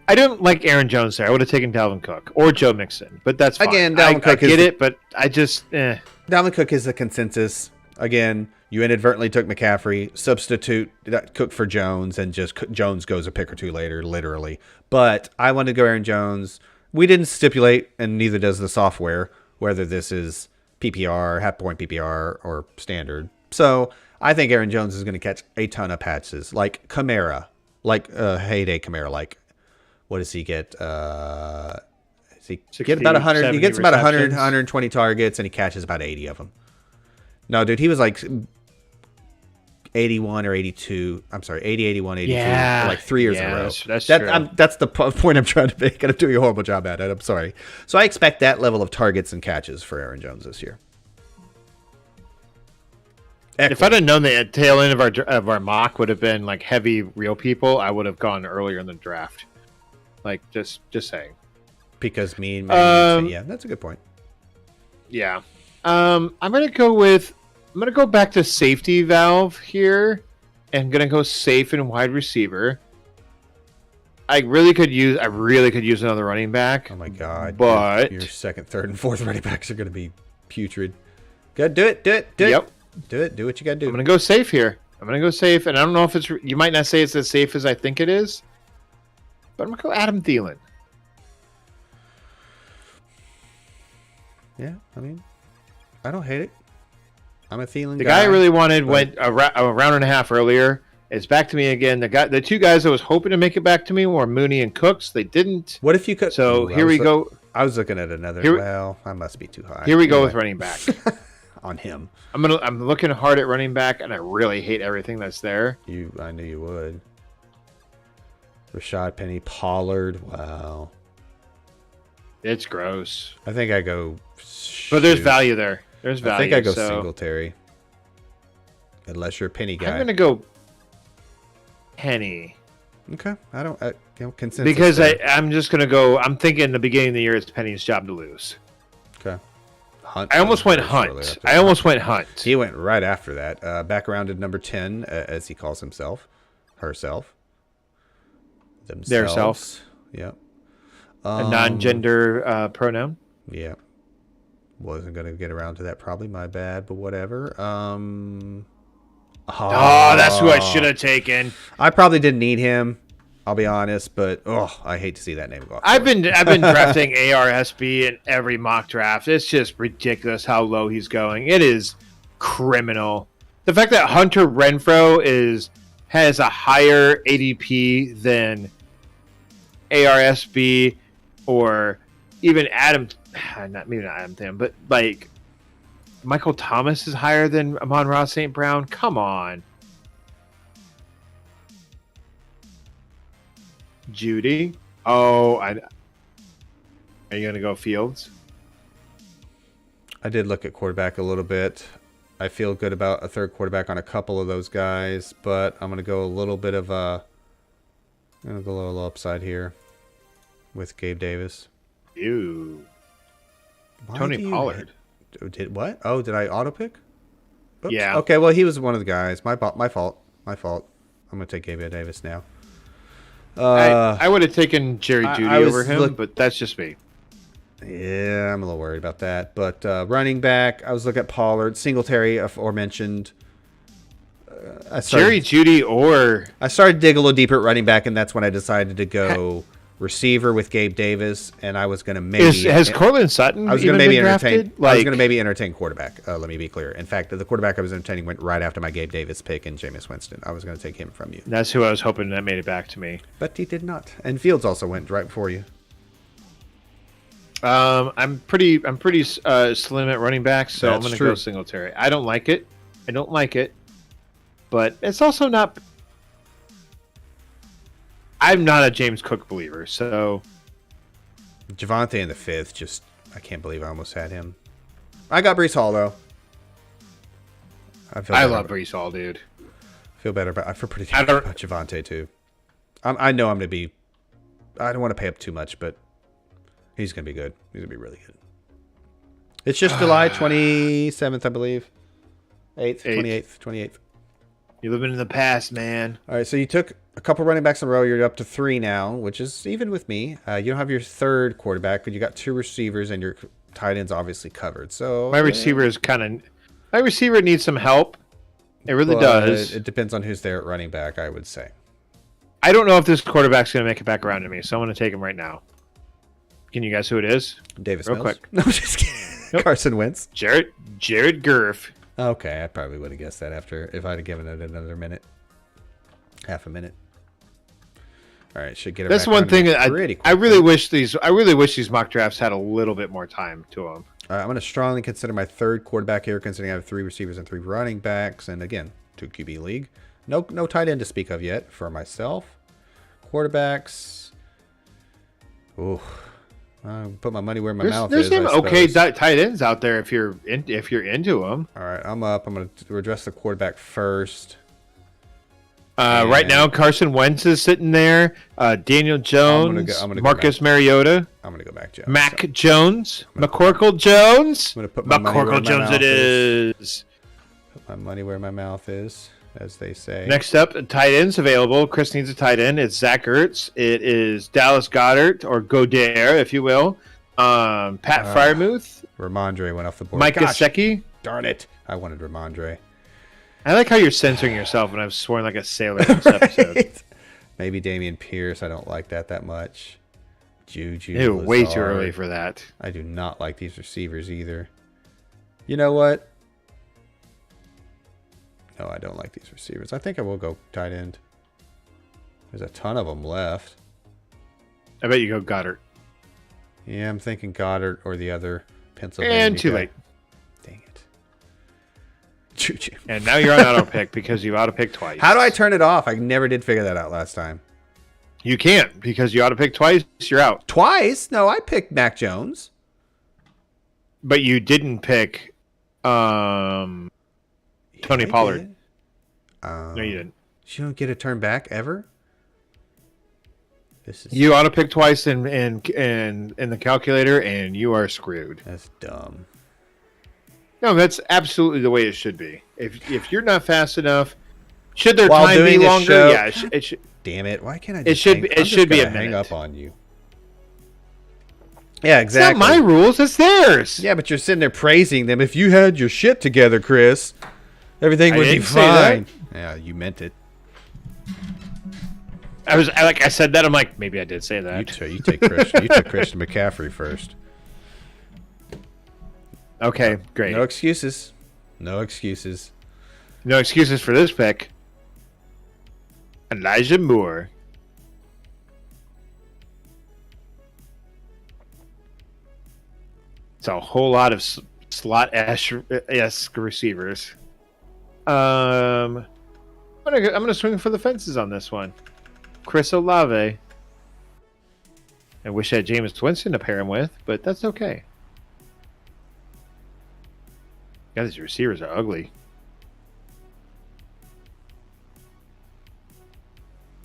I don't like Aaron Jones there. I would have taken Dalvin Cook or Joe Mixon, but that's fine. Again, Dalvin Cook I get it, but I just Dalvin Cook is the consensus. Again, you inadvertently took McCaffrey, substitute Cook for Jones, and just Jones goes a pick or 2 later, literally. But I wanted to go Aaron Jones. We didn't stipulate, and neither does the software, whether this is PPR, half-point PPR, or standard. So I think Aaron Jones is going to catch a ton of passes, like Kamara, like heyday Kamara. Like, what does he get? Does he get about 100? He gets about 100, 120 targets, and he catches about 80 of them. No, dude, he was like 81 or 82. I'm sorry, 80, 81, 82. Yeah, for like 3 years in a row. That's true. That's the point I'm trying to make, and I'm doing a horrible job at it. I'm sorry. So I expect that level of targets and catches for Aaron Jones this year. If I'd have known the tail end of our mock would have been like heavy real people, I would have gone earlier in the draft. Like just saying. Because yeah, that's a good point. Yeah. I'm gonna go back to safety valve here, and gonna go safe and wide receiver. I really could use another running back. Oh my god! But your second, third, and fourth running backs are gonna be putrid. Good, do it. Yep. Do it. Do what you got to do. I'm going to go safe here. I'm going to go safe, and I don't know if it's... You might not say it's as safe as I think it is, but I'm going to go Adam Thielen. Yeah, I mean, I don't hate it. I'm a Thielen The guy. guy I really wanted went a round and a half earlier. It's back to me again. The two guys I was hoping to make it back to me were Mooney and Cooks. They didn't. What if you could? So here we go. I was looking at another. Well, I must be too high. Here we go with running back. On him. I'm looking hard at running back, and I really hate everything that's there. I knew you would. Rashad Penny, Pollard. Wow. It's gross. I think I go. But there's value there. There's value. I think I go Singletary. Unless you're a Penny guy. I'm gonna go Penny. Okay. I don't. Consensus Because there. I'm just gonna go. I'm thinking the beginning of the year it's Penny's job to lose. Okay. Hunt. I almost went Hunt. I almost went Hunt. He went right after that. Back around at number 10, as he calls himself, herself, themselves. Their self. Yep. A non-gender pronoun. Yeah. Wasn't gonna get around to that. Probably my bad, but whatever. That's who I should have taken. I probably didn't need him. I'll be honest, but I hate to see that name go off. I've been drafting ARSB in every mock draft. It's just ridiculous how low he's going. It is criminal. The fact that Hunter Renfrow has a higher ADP than ARSB or even Adam, maybe not Adam Thielen, but like Michael Thomas is higher than Amon-Ra St. Brown. Come on. Judy. Are you going to go Fields? I did look at quarterback a little bit. I feel good about a third quarterback on a couple of those guys, but I'm going to go a little bit of I'm going to go a little upside here with Gabe Davis. Ew. Tony Pollard. Did what? Oh, did I auto pick? Oops. Yeah. Okay, well, he was one of the guys. My fault. I'm going to take Gabe Davis now. I would have taken Jerry Jeudy over him, but that's just me. Yeah, I'm a little worried about that. But running back, I was looking at Pollard, Singletary, aforementioned. Jerry Jeudy I started to dig a little deeper at running back, and that's when I decided to go receiver with Gabe Davis, and I was going to maybe... Has Cortland Sutton I was going to maybe entertain. Like, I was going to maybe entertain quarterback. Let me be clear. In fact, the quarterback I was entertaining went right after my Gabe Davis pick and Jameis Winston. I was going to take him from you. That's who I was hoping that made it back to me. But he did not. And Fields also went right before you. I'm pretty slim at running back, so I'm going to go Singletary. I don't like it, but it's also not. I'm not a James Cook believer, so Javonte in the 5th. I can't believe I almost had him. I got Breece Hall though. I love Breece Hall, dude. I feel pretty good about Javonte too. I know I'm going to be. I don't want to pay up too much, but he's going to be good. He's going to be really good. It's just July 27th, I believe. 28th. You're living in the past, man. All right, so you took a couple running backs in a row. You're up to 3 now, which is even with me. You don't have your third quarterback, but you got 2 receivers, and your tight end's obviously covered. So my receiver needs some help. It really does. It depends on who's there at running back, I would say. I don't know if this quarterback's going to make it back around to me, so I'm going to take him right now. Can you guess who it is? Davis Real Mills. quick. No, I'm just kidding. Nope. Carson Wentz. Jared Goff. Okay, I probably would have guessed that if I'd have given it another minute. Half a minute. All right, should get it. That's one thing that I really wish these mock drafts had a little bit more time to them. All right, I'm going to strongly consider my third quarterback here, considering I have 3 receivers and 3 running backs, and again, 2 QB league. No tight end to speak of yet for myself. Quarterbacks. Ooh. Put my money where my mouth is. There's some okay tight ends out there if you're into them. All right, I'm up. I'm going to address the quarterback first. Right now, Carson Wentz is sitting there. Daniel Jones, Marcus Mariota. I'm going to go back, Jones. Mac Jones, McCorkle Jones. I'm going to put my money where my Jones. Mouth it is. Put my money where my mouth is, as they say. Next up, tight ends available. Chris needs a tight end. It's Zach Ertz. It is Dallas Goedert, or Goddard, if you will. Pat Freiermuth. Ramondre went off the board. Mike Gesicki. Darn it. I wanted Ramondre. I like how you're censoring yourself, and I've sworn like a sailor in this episode. Maybe Dameon Pierce. I don't like that much. Juju. Ew, way too Lazard. early for that. I do not like these receivers either. You know what? No, I don't like these receivers. I think I will go tight end. There's a ton of them left. I bet you go Goddard. Yeah, I'm thinking Goddard or the other Pennsylvania And too guy. late. Dang it. Juju. And now you're on auto pick because you auto pick twice. How do I turn it off? I never did figure that out last time. You can't because you auto pick twice. You're out. Twice? No, I picked Mac Jones. But you didn't pick Tony I Pollard. did. No, you didn't. You don't get a turn back ever? This is You auto pick twice in the calculator, and you are screwed. That's dumb. No, that's absolutely the way it should be. If you're not fast enough, should their While time be doing this longer? show- Yeah, it should. Damn it! Why can't I? It Just should hang, be- I'm it just should be gonna a hang minute. up on you. Yeah, It's not exactly. my rules. It's theirs. Yeah, but you're sitting there praising them. If you had your shit together, Chris, everything I would be didn't say that. fine. Yeah, you meant it. I said that. I'm like, maybe I did say that. You take Christian. You took Christian McCaffrey first. Okay, great. No excuses. No excuses. No excuses for this pick. Elijah Moore. It's a whole lot of slot-esque receivers. I'm gonna swing for the fences on this one. Chris Olave. I wish I had Jameis Winston to pair him with, but that's okay. Yeah, these receivers are ugly.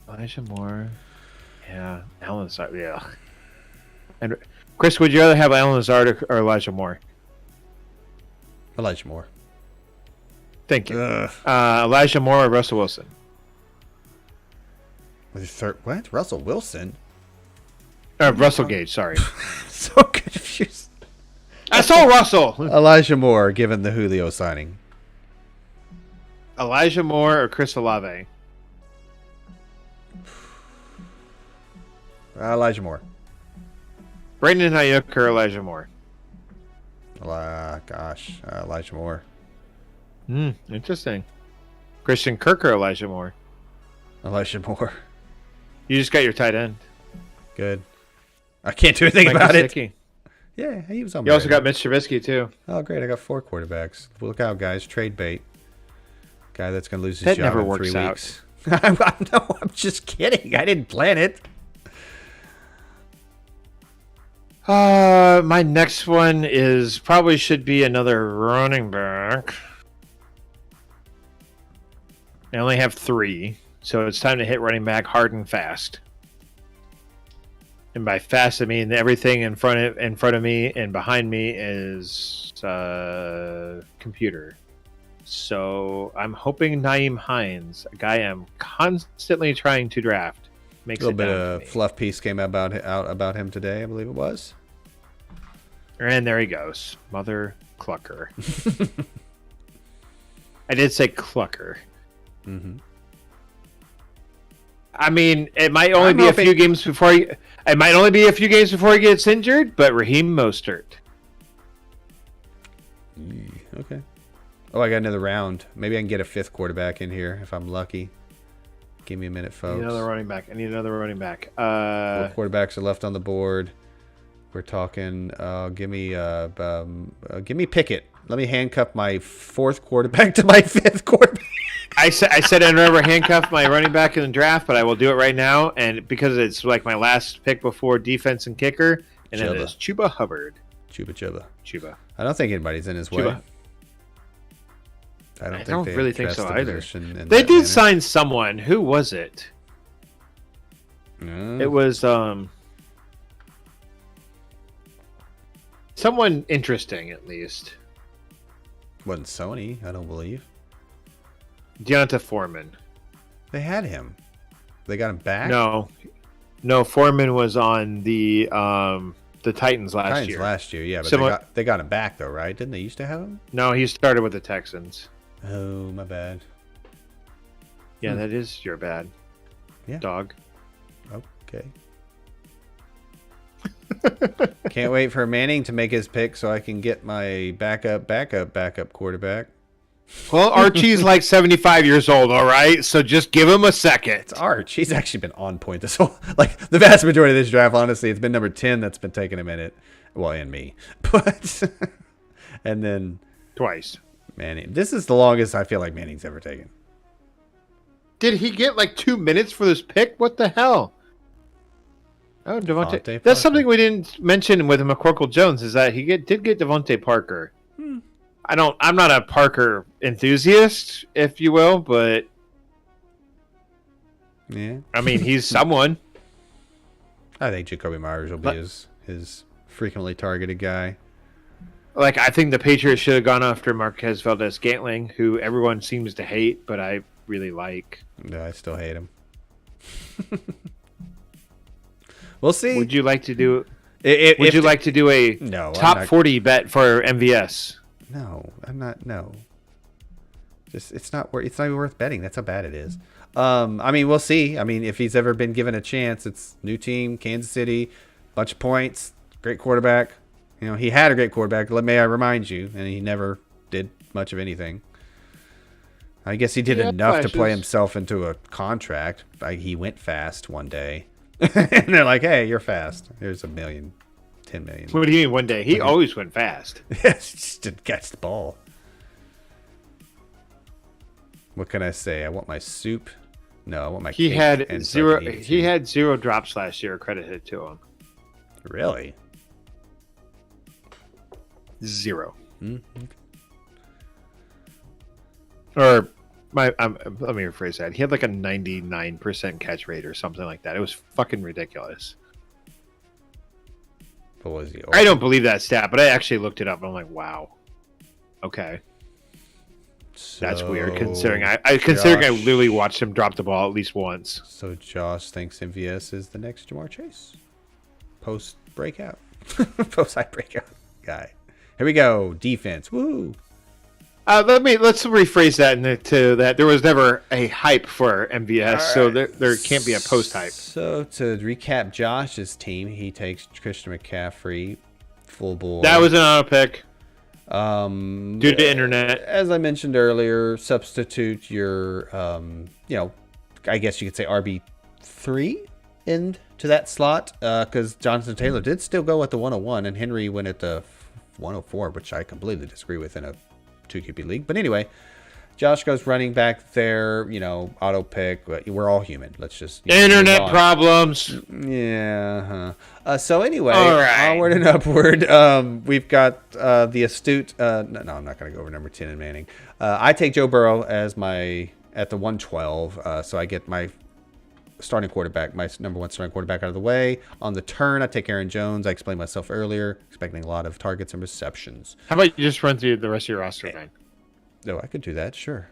Elijah Moore. Yeah. Alan Lazard. Yeah. And Chris, would you rather have Alan Lazard or Elijah Moore? Elijah Moore. Thank you. Ugh. Elijah Moore or Russell Wilson? What? Russell Wilson? Russell Gage, sorry. So confused. I saw Russell! Elijah Moore, given the Julio signing. Elijah Moore or Chris Olave? Elijah Moore. Brandon Ayuk or Elijah Moore? Elijah Moore. Interesting. Christian Kirk or Elijah Moore? Elijah Moore. You just got your tight end. Good. I can't do anything Mike about it. Gesicki. Yeah, he was on. You also my got Mitch Trubisky, too. Oh, great! I got 4 quarterbacks. Look out, guys! Trade bait. Guy that's gonna lose his That job never in works 3 out. weeks. No, I'm just kidding. I didn't plan it. My next one probably should be another running back. I only have 3, so it's time to hit running back hard and fast. And by fast, I mean everything in front of me and behind me is computer. So I'm hoping Naeem Hines, a guy I'm constantly trying to draft, makes A little it bit down to of me. fluff piece came out about him today. I believe it was. And there he goes, Mother Clucker. I did say Clucker. Mm-hmm. I mean, it might only I'm be hoping- a few games before he gets injured, but Raheem Mostert. Okay. Oh, I got another round. Maybe I can get a 5th quarterback in here if I'm lucky. Give me a minute, I folks. need another running back. 4 4 quarterbacks are left on the board. We're talking. Give me Pickett. Let me handcuff my 4th quarterback to my 5th quarterback. I said I'd never handcuff my running back in the draft, but I will do it right now, and because it's like my last pick before defense and kicker, and it is Chuba Hubbard. Chuba. I don't think anybody's in his way. Chuba. I I don't don't they really think addressed so the either. position in They that did manner. sign someone. Who was it? No. It was someone interesting, at least. Wasn't Sony, I don't believe. Deonta Foreman. They had him. They got him back? No. Foreman was on the Titans last year. Yeah, but they got him back though, right? Didn't they used to have him? No, he started with the Texans. Oh, my bad. Yeah, that is your bad. Yeah. Dog. Okay. Can't wait for Manning to make his pick so I can get my backup quarterback. Well, Archie's like 75 years old, all right? So just give him a second. It's Arch. He's actually been on point this whole, like, the vast majority of this draft, honestly. It's been number 10 that's been taking a minute. Well, and me. But, and then. Twice. Manning. This is the longest I feel like Manning's ever taken. Did he get like 2 minutes for this pick? What the hell? Oh, Devontae. That's Parker. Something we didn't mention with McCorkle Jones is that he did get Devontae Parker. I'm not a Parker enthusiast, if you will, but yeah. I mean, he's someone. I think Jacoby Myers will be his frequently targeted guy. Like, I think the Patriots should have gone after Marquez Valdez-Scantling, who everyone seems to hate, but I really like. No, I still hate him. We'll see. Would you like to do? Would you like to do a top 40 bet for MVS? No, I'm not. No, it's not even worth betting. That's how bad it is. I mean, we'll see. I mean, if he's ever been given a chance, it's new team, Kansas City, bunch of points, great quarterback. You know, he had a great quarterback. May I remind you, and he never did much of anything. I guess he did enough to play himself into a contract. He went fast one day, and they're like, "Hey, you're fast. Here's $1 million, $10 million." What do you mean one day? He always went fast. Just didn't catch the ball. What can I say? I want my soup. No, I want my. He cake had and zero. so I can eat He it. had 0 drops last year. Credited to him. Really? 0. Mm-hmm. Or let me rephrase that. He had like a 99% catch rate or something like that. It was fucking ridiculous. What was he? I don't believe that stat, but I actually looked it up and I'm like, wow. Okay. That's weird considering I literally watched him drop the ball at least once. So Josh thinks MVS is the next Jamar Chase. Post breakout. Post high breakout guy. Here we go. Defense. Woo. Let's rephrase that to that there was never a hype for MVS, right. So there can't be a post hype. So to recap Josh's team, he takes Christian McCaffrey, full bore. That was an auto pick. Due to internet, as I mentioned earlier, substitute your I guess you could say RB3 into that slot because Jonathan Taylor did still go at the 101 and Henry went at the 104, which I completely disagree with in a 2 QB league. But anyway, Josh goes running back there, auto pick. We're all human. Let's just internet problems. Yeah. So anyway, right. Onward and upward. We've got the astute. No, I'm not going to go over number 10 in Manning. I take Joe Burrow as at the 112. So I get my starting quarterback, my number 1 starting quarterback out of the way. On the turn, I take Aaron Jones. I explained myself earlier, expecting a lot of targets and receptions. How about you just run through the rest of your roster, man? Oh, I could do that, sure.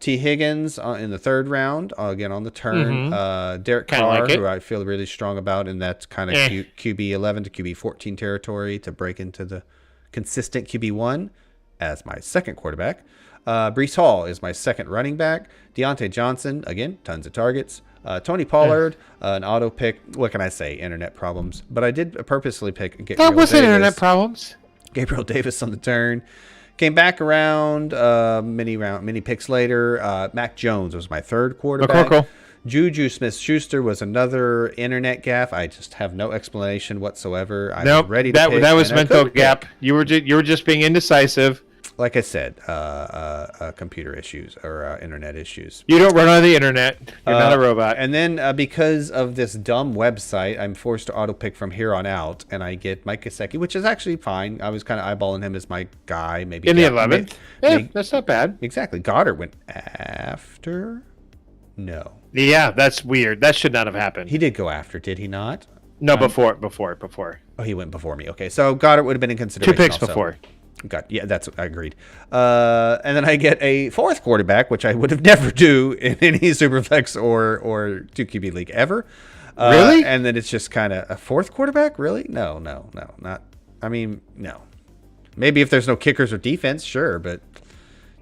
T. Higgins in the 3rd round, again on the turn. Mm-hmm. Derek Carr, who I feel really strong about in that kind of QB 11 to QB 14 territory to break into the consistent QB 1 as my 2nd quarterback. Breece Hall is my 2nd running back. Deontay Johnson, again, tons of targets. Tony Pollard, an auto pick. What can I say? Internet problems. But I did purposely pick Gabriel That wasn't Davis. internet problems. Gabriel Davis on the turn. Came back around many picks later. Mac Jones was my 3rd quarterback. Juju Smith-Schuster was another internet gaffe. I just have no explanation whatsoever. I'm ready to pick, that was mental gap. You were just being indecisive. Like I said, computer issues or internet issues. You don't run on the internet. You're not a robot. And then because of this dumb website, I'm forced to auto pick from here on out, and I get Mike Gesicki, which is actually fine. I was kind of eyeballing him as my guy. Maybe in the 11th. That's not bad. Exactly. Goddard went after. No. Yeah, that's weird. That should not have happened. He did go after, did he not? No, before. Oh, he went before me. Okay, so Goddard would have been in consideration. 2 picks also. before. Yeah, I agreed. And then I get a 4th quarterback, which I would have never do in any Superflex or 2 QB league ever. Really? And then it's just kind of a 4th quarterback? Really? No, not. I mean, no. Maybe if there's no kickers or defense, sure, but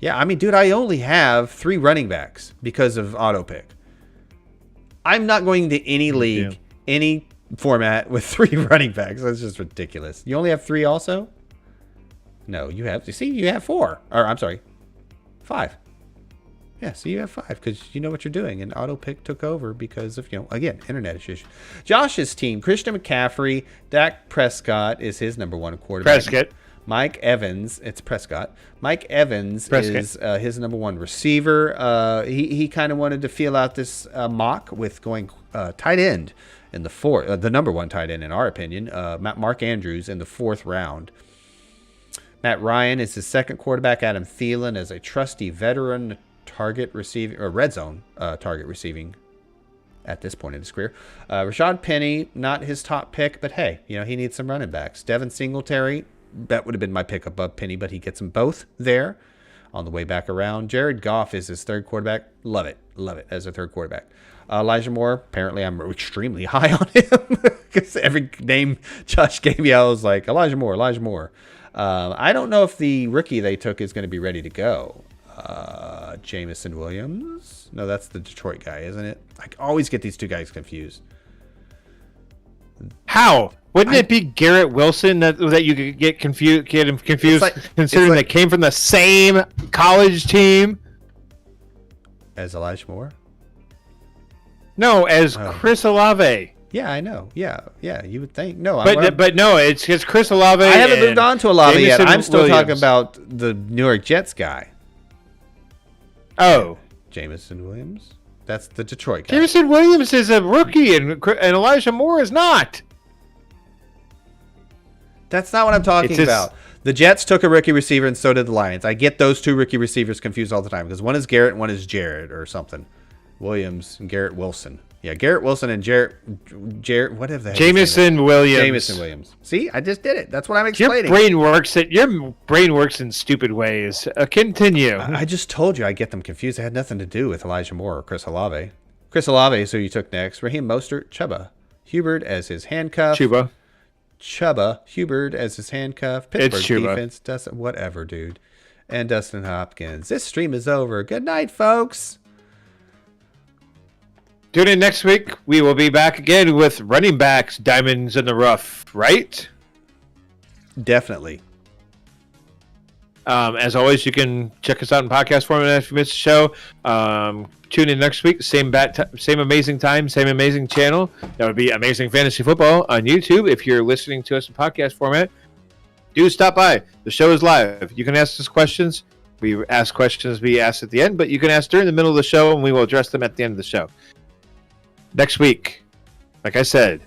Yeah, I mean, dude, I only have 3 running backs because of auto pick. I'm not going to any league, any format with 3 running backs. That's just ridiculous. You only have 3 also? No, you have. See, you have 4. Or I'm sorry, 5. Yeah, so you have 5 because you know what you're doing. And auto pick took over because of, again, internet issues. Josh's team, Christian McCaffrey, Dak Prescott is his number 1 quarterback. Prescott. Mike Evans, it's Prescott. Mike Evans is his number 1 receiver. He kind of wanted to feel out this mock with going tight end in the 4th, the number 1 tight end in our opinion, Mark Andrews in the 4th round. Matt Ryan is his 2nd quarterback. Adam Thielen is a trusty veteran target receiving or red zone target receiving at this point in his career. Rashad Penny, not his top pick, but hey, he needs some running backs. Devin Singletary. That would have been my pick above Penny, but he gets them both there on the way back around. Jared Goff is his 3rd quarterback. Love it as a 3rd quarterback. Elijah Moore, apparently I'm extremely high on him because every name Josh gave me, I was like, Elijah Moore. I don't know if the rookie they took is going to be ready to go. Jamison Williams? No, that's the Detroit guy, isn't it? I always get these 2 guys confused. How? Wouldn't it be Garrett Wilson that you could get him confused, considering they came from the same college team? As Elijah Moore? No, as Chris Olave. Yeah, I know. Yeah, you would think. No, but no, it's Chris Olave. I haven't moved on to Olave yet. I'm still Williams. talking about the New York Jets guy. Oh. Jamison Williams? That's the Detroit guy. Jamison Williams is a rookie, and Elijah Moore is not. That's not what I'm talking about. The Jets took a rookie receiver, and so did the Lions. I get those 2 rookie receivers confused all the time because one is Garrett and one is Jared or something. Williams and Garrett Wilson. Yeah, Garrett Wilson and Jared. What have they? Jamison Williams. Jamison Williams. See, I just did it. That's what I'm explaining. Your brain works in stupid ways. Continue. I just told you I get them confused. It had nothing to do with Elijah Moore or Chris Olave. Chris Olave is who you took next. Raheem Mostert, Chuba Hubbard as his handcuff. Chuba Hubbard as his handcuff. Pittsburgh defense doesn't. Whatever, dude. And Dustin Hopkins. This stream is over. Good night, folks. Tune in next week. We will be back again with running backs, diamonds in the rough, right? Definitely. As always, you can check us out in podcast format if you missed the show. Tune in next week. Same amazing time, same amazing channel. That would be Amazing Fantasy Football on YouTube. If you're listening to us in podcast format, do stop by. The show is live. You can ask us questions. We ask questions we ask at the end, but you can ask during the middle of the show, and we will address them at the end of the show. Next week, like I said,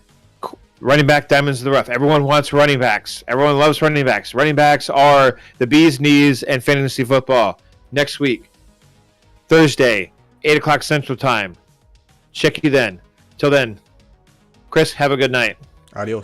running back diamonds in the rough. Everyone wants running backs. Everyone loves running backs. Running backs are the bee's knees and fantasy football. Next week, Thursday, 8 o'clock Central Time. Check you then. Till then, Chris, have a good night. Adios.